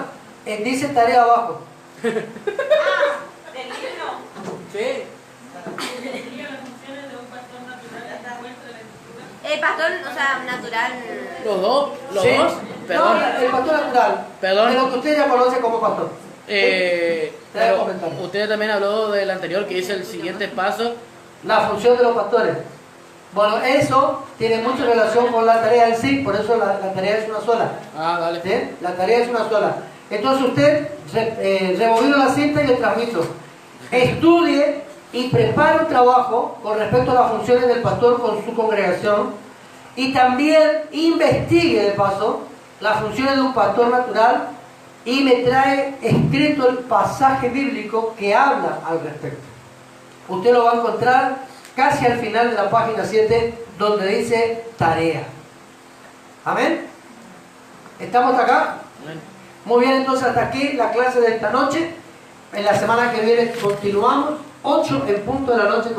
dice tarea abajo. del libro. Sí. El pastor, o sea, natural. Los dos, Sí. perdón. No, el pastor natural. Perdón. De lo que usted ya conoce como pastor. Pero comentar. usted también habló del anterior, que dice el siguiente paso. La función de los pastores. Bueno, eso tiene mucha relación con la tarea en sí, por eso la tarea es una sola. Ah, dale. ¿Sí? La tarea es una sola. Entonces usted rebobina la cinta y le transmito. Estudie y prepare un trabajo con respecto a las funciones del pastor con su congregación, y también investigue de paso las funciones de un pastor natural y me trae escrito el pasaje bíblico que habla al respecto. Usted lo va a encontrar casi al final de la página 7, donde dice tarea. ¿Amén? ¿Estamos hasta acá? Amén. Muy bien, entonces hasta aquí la clase de esta noche. En la semana que viene continuamos, 8 en punto de la noche.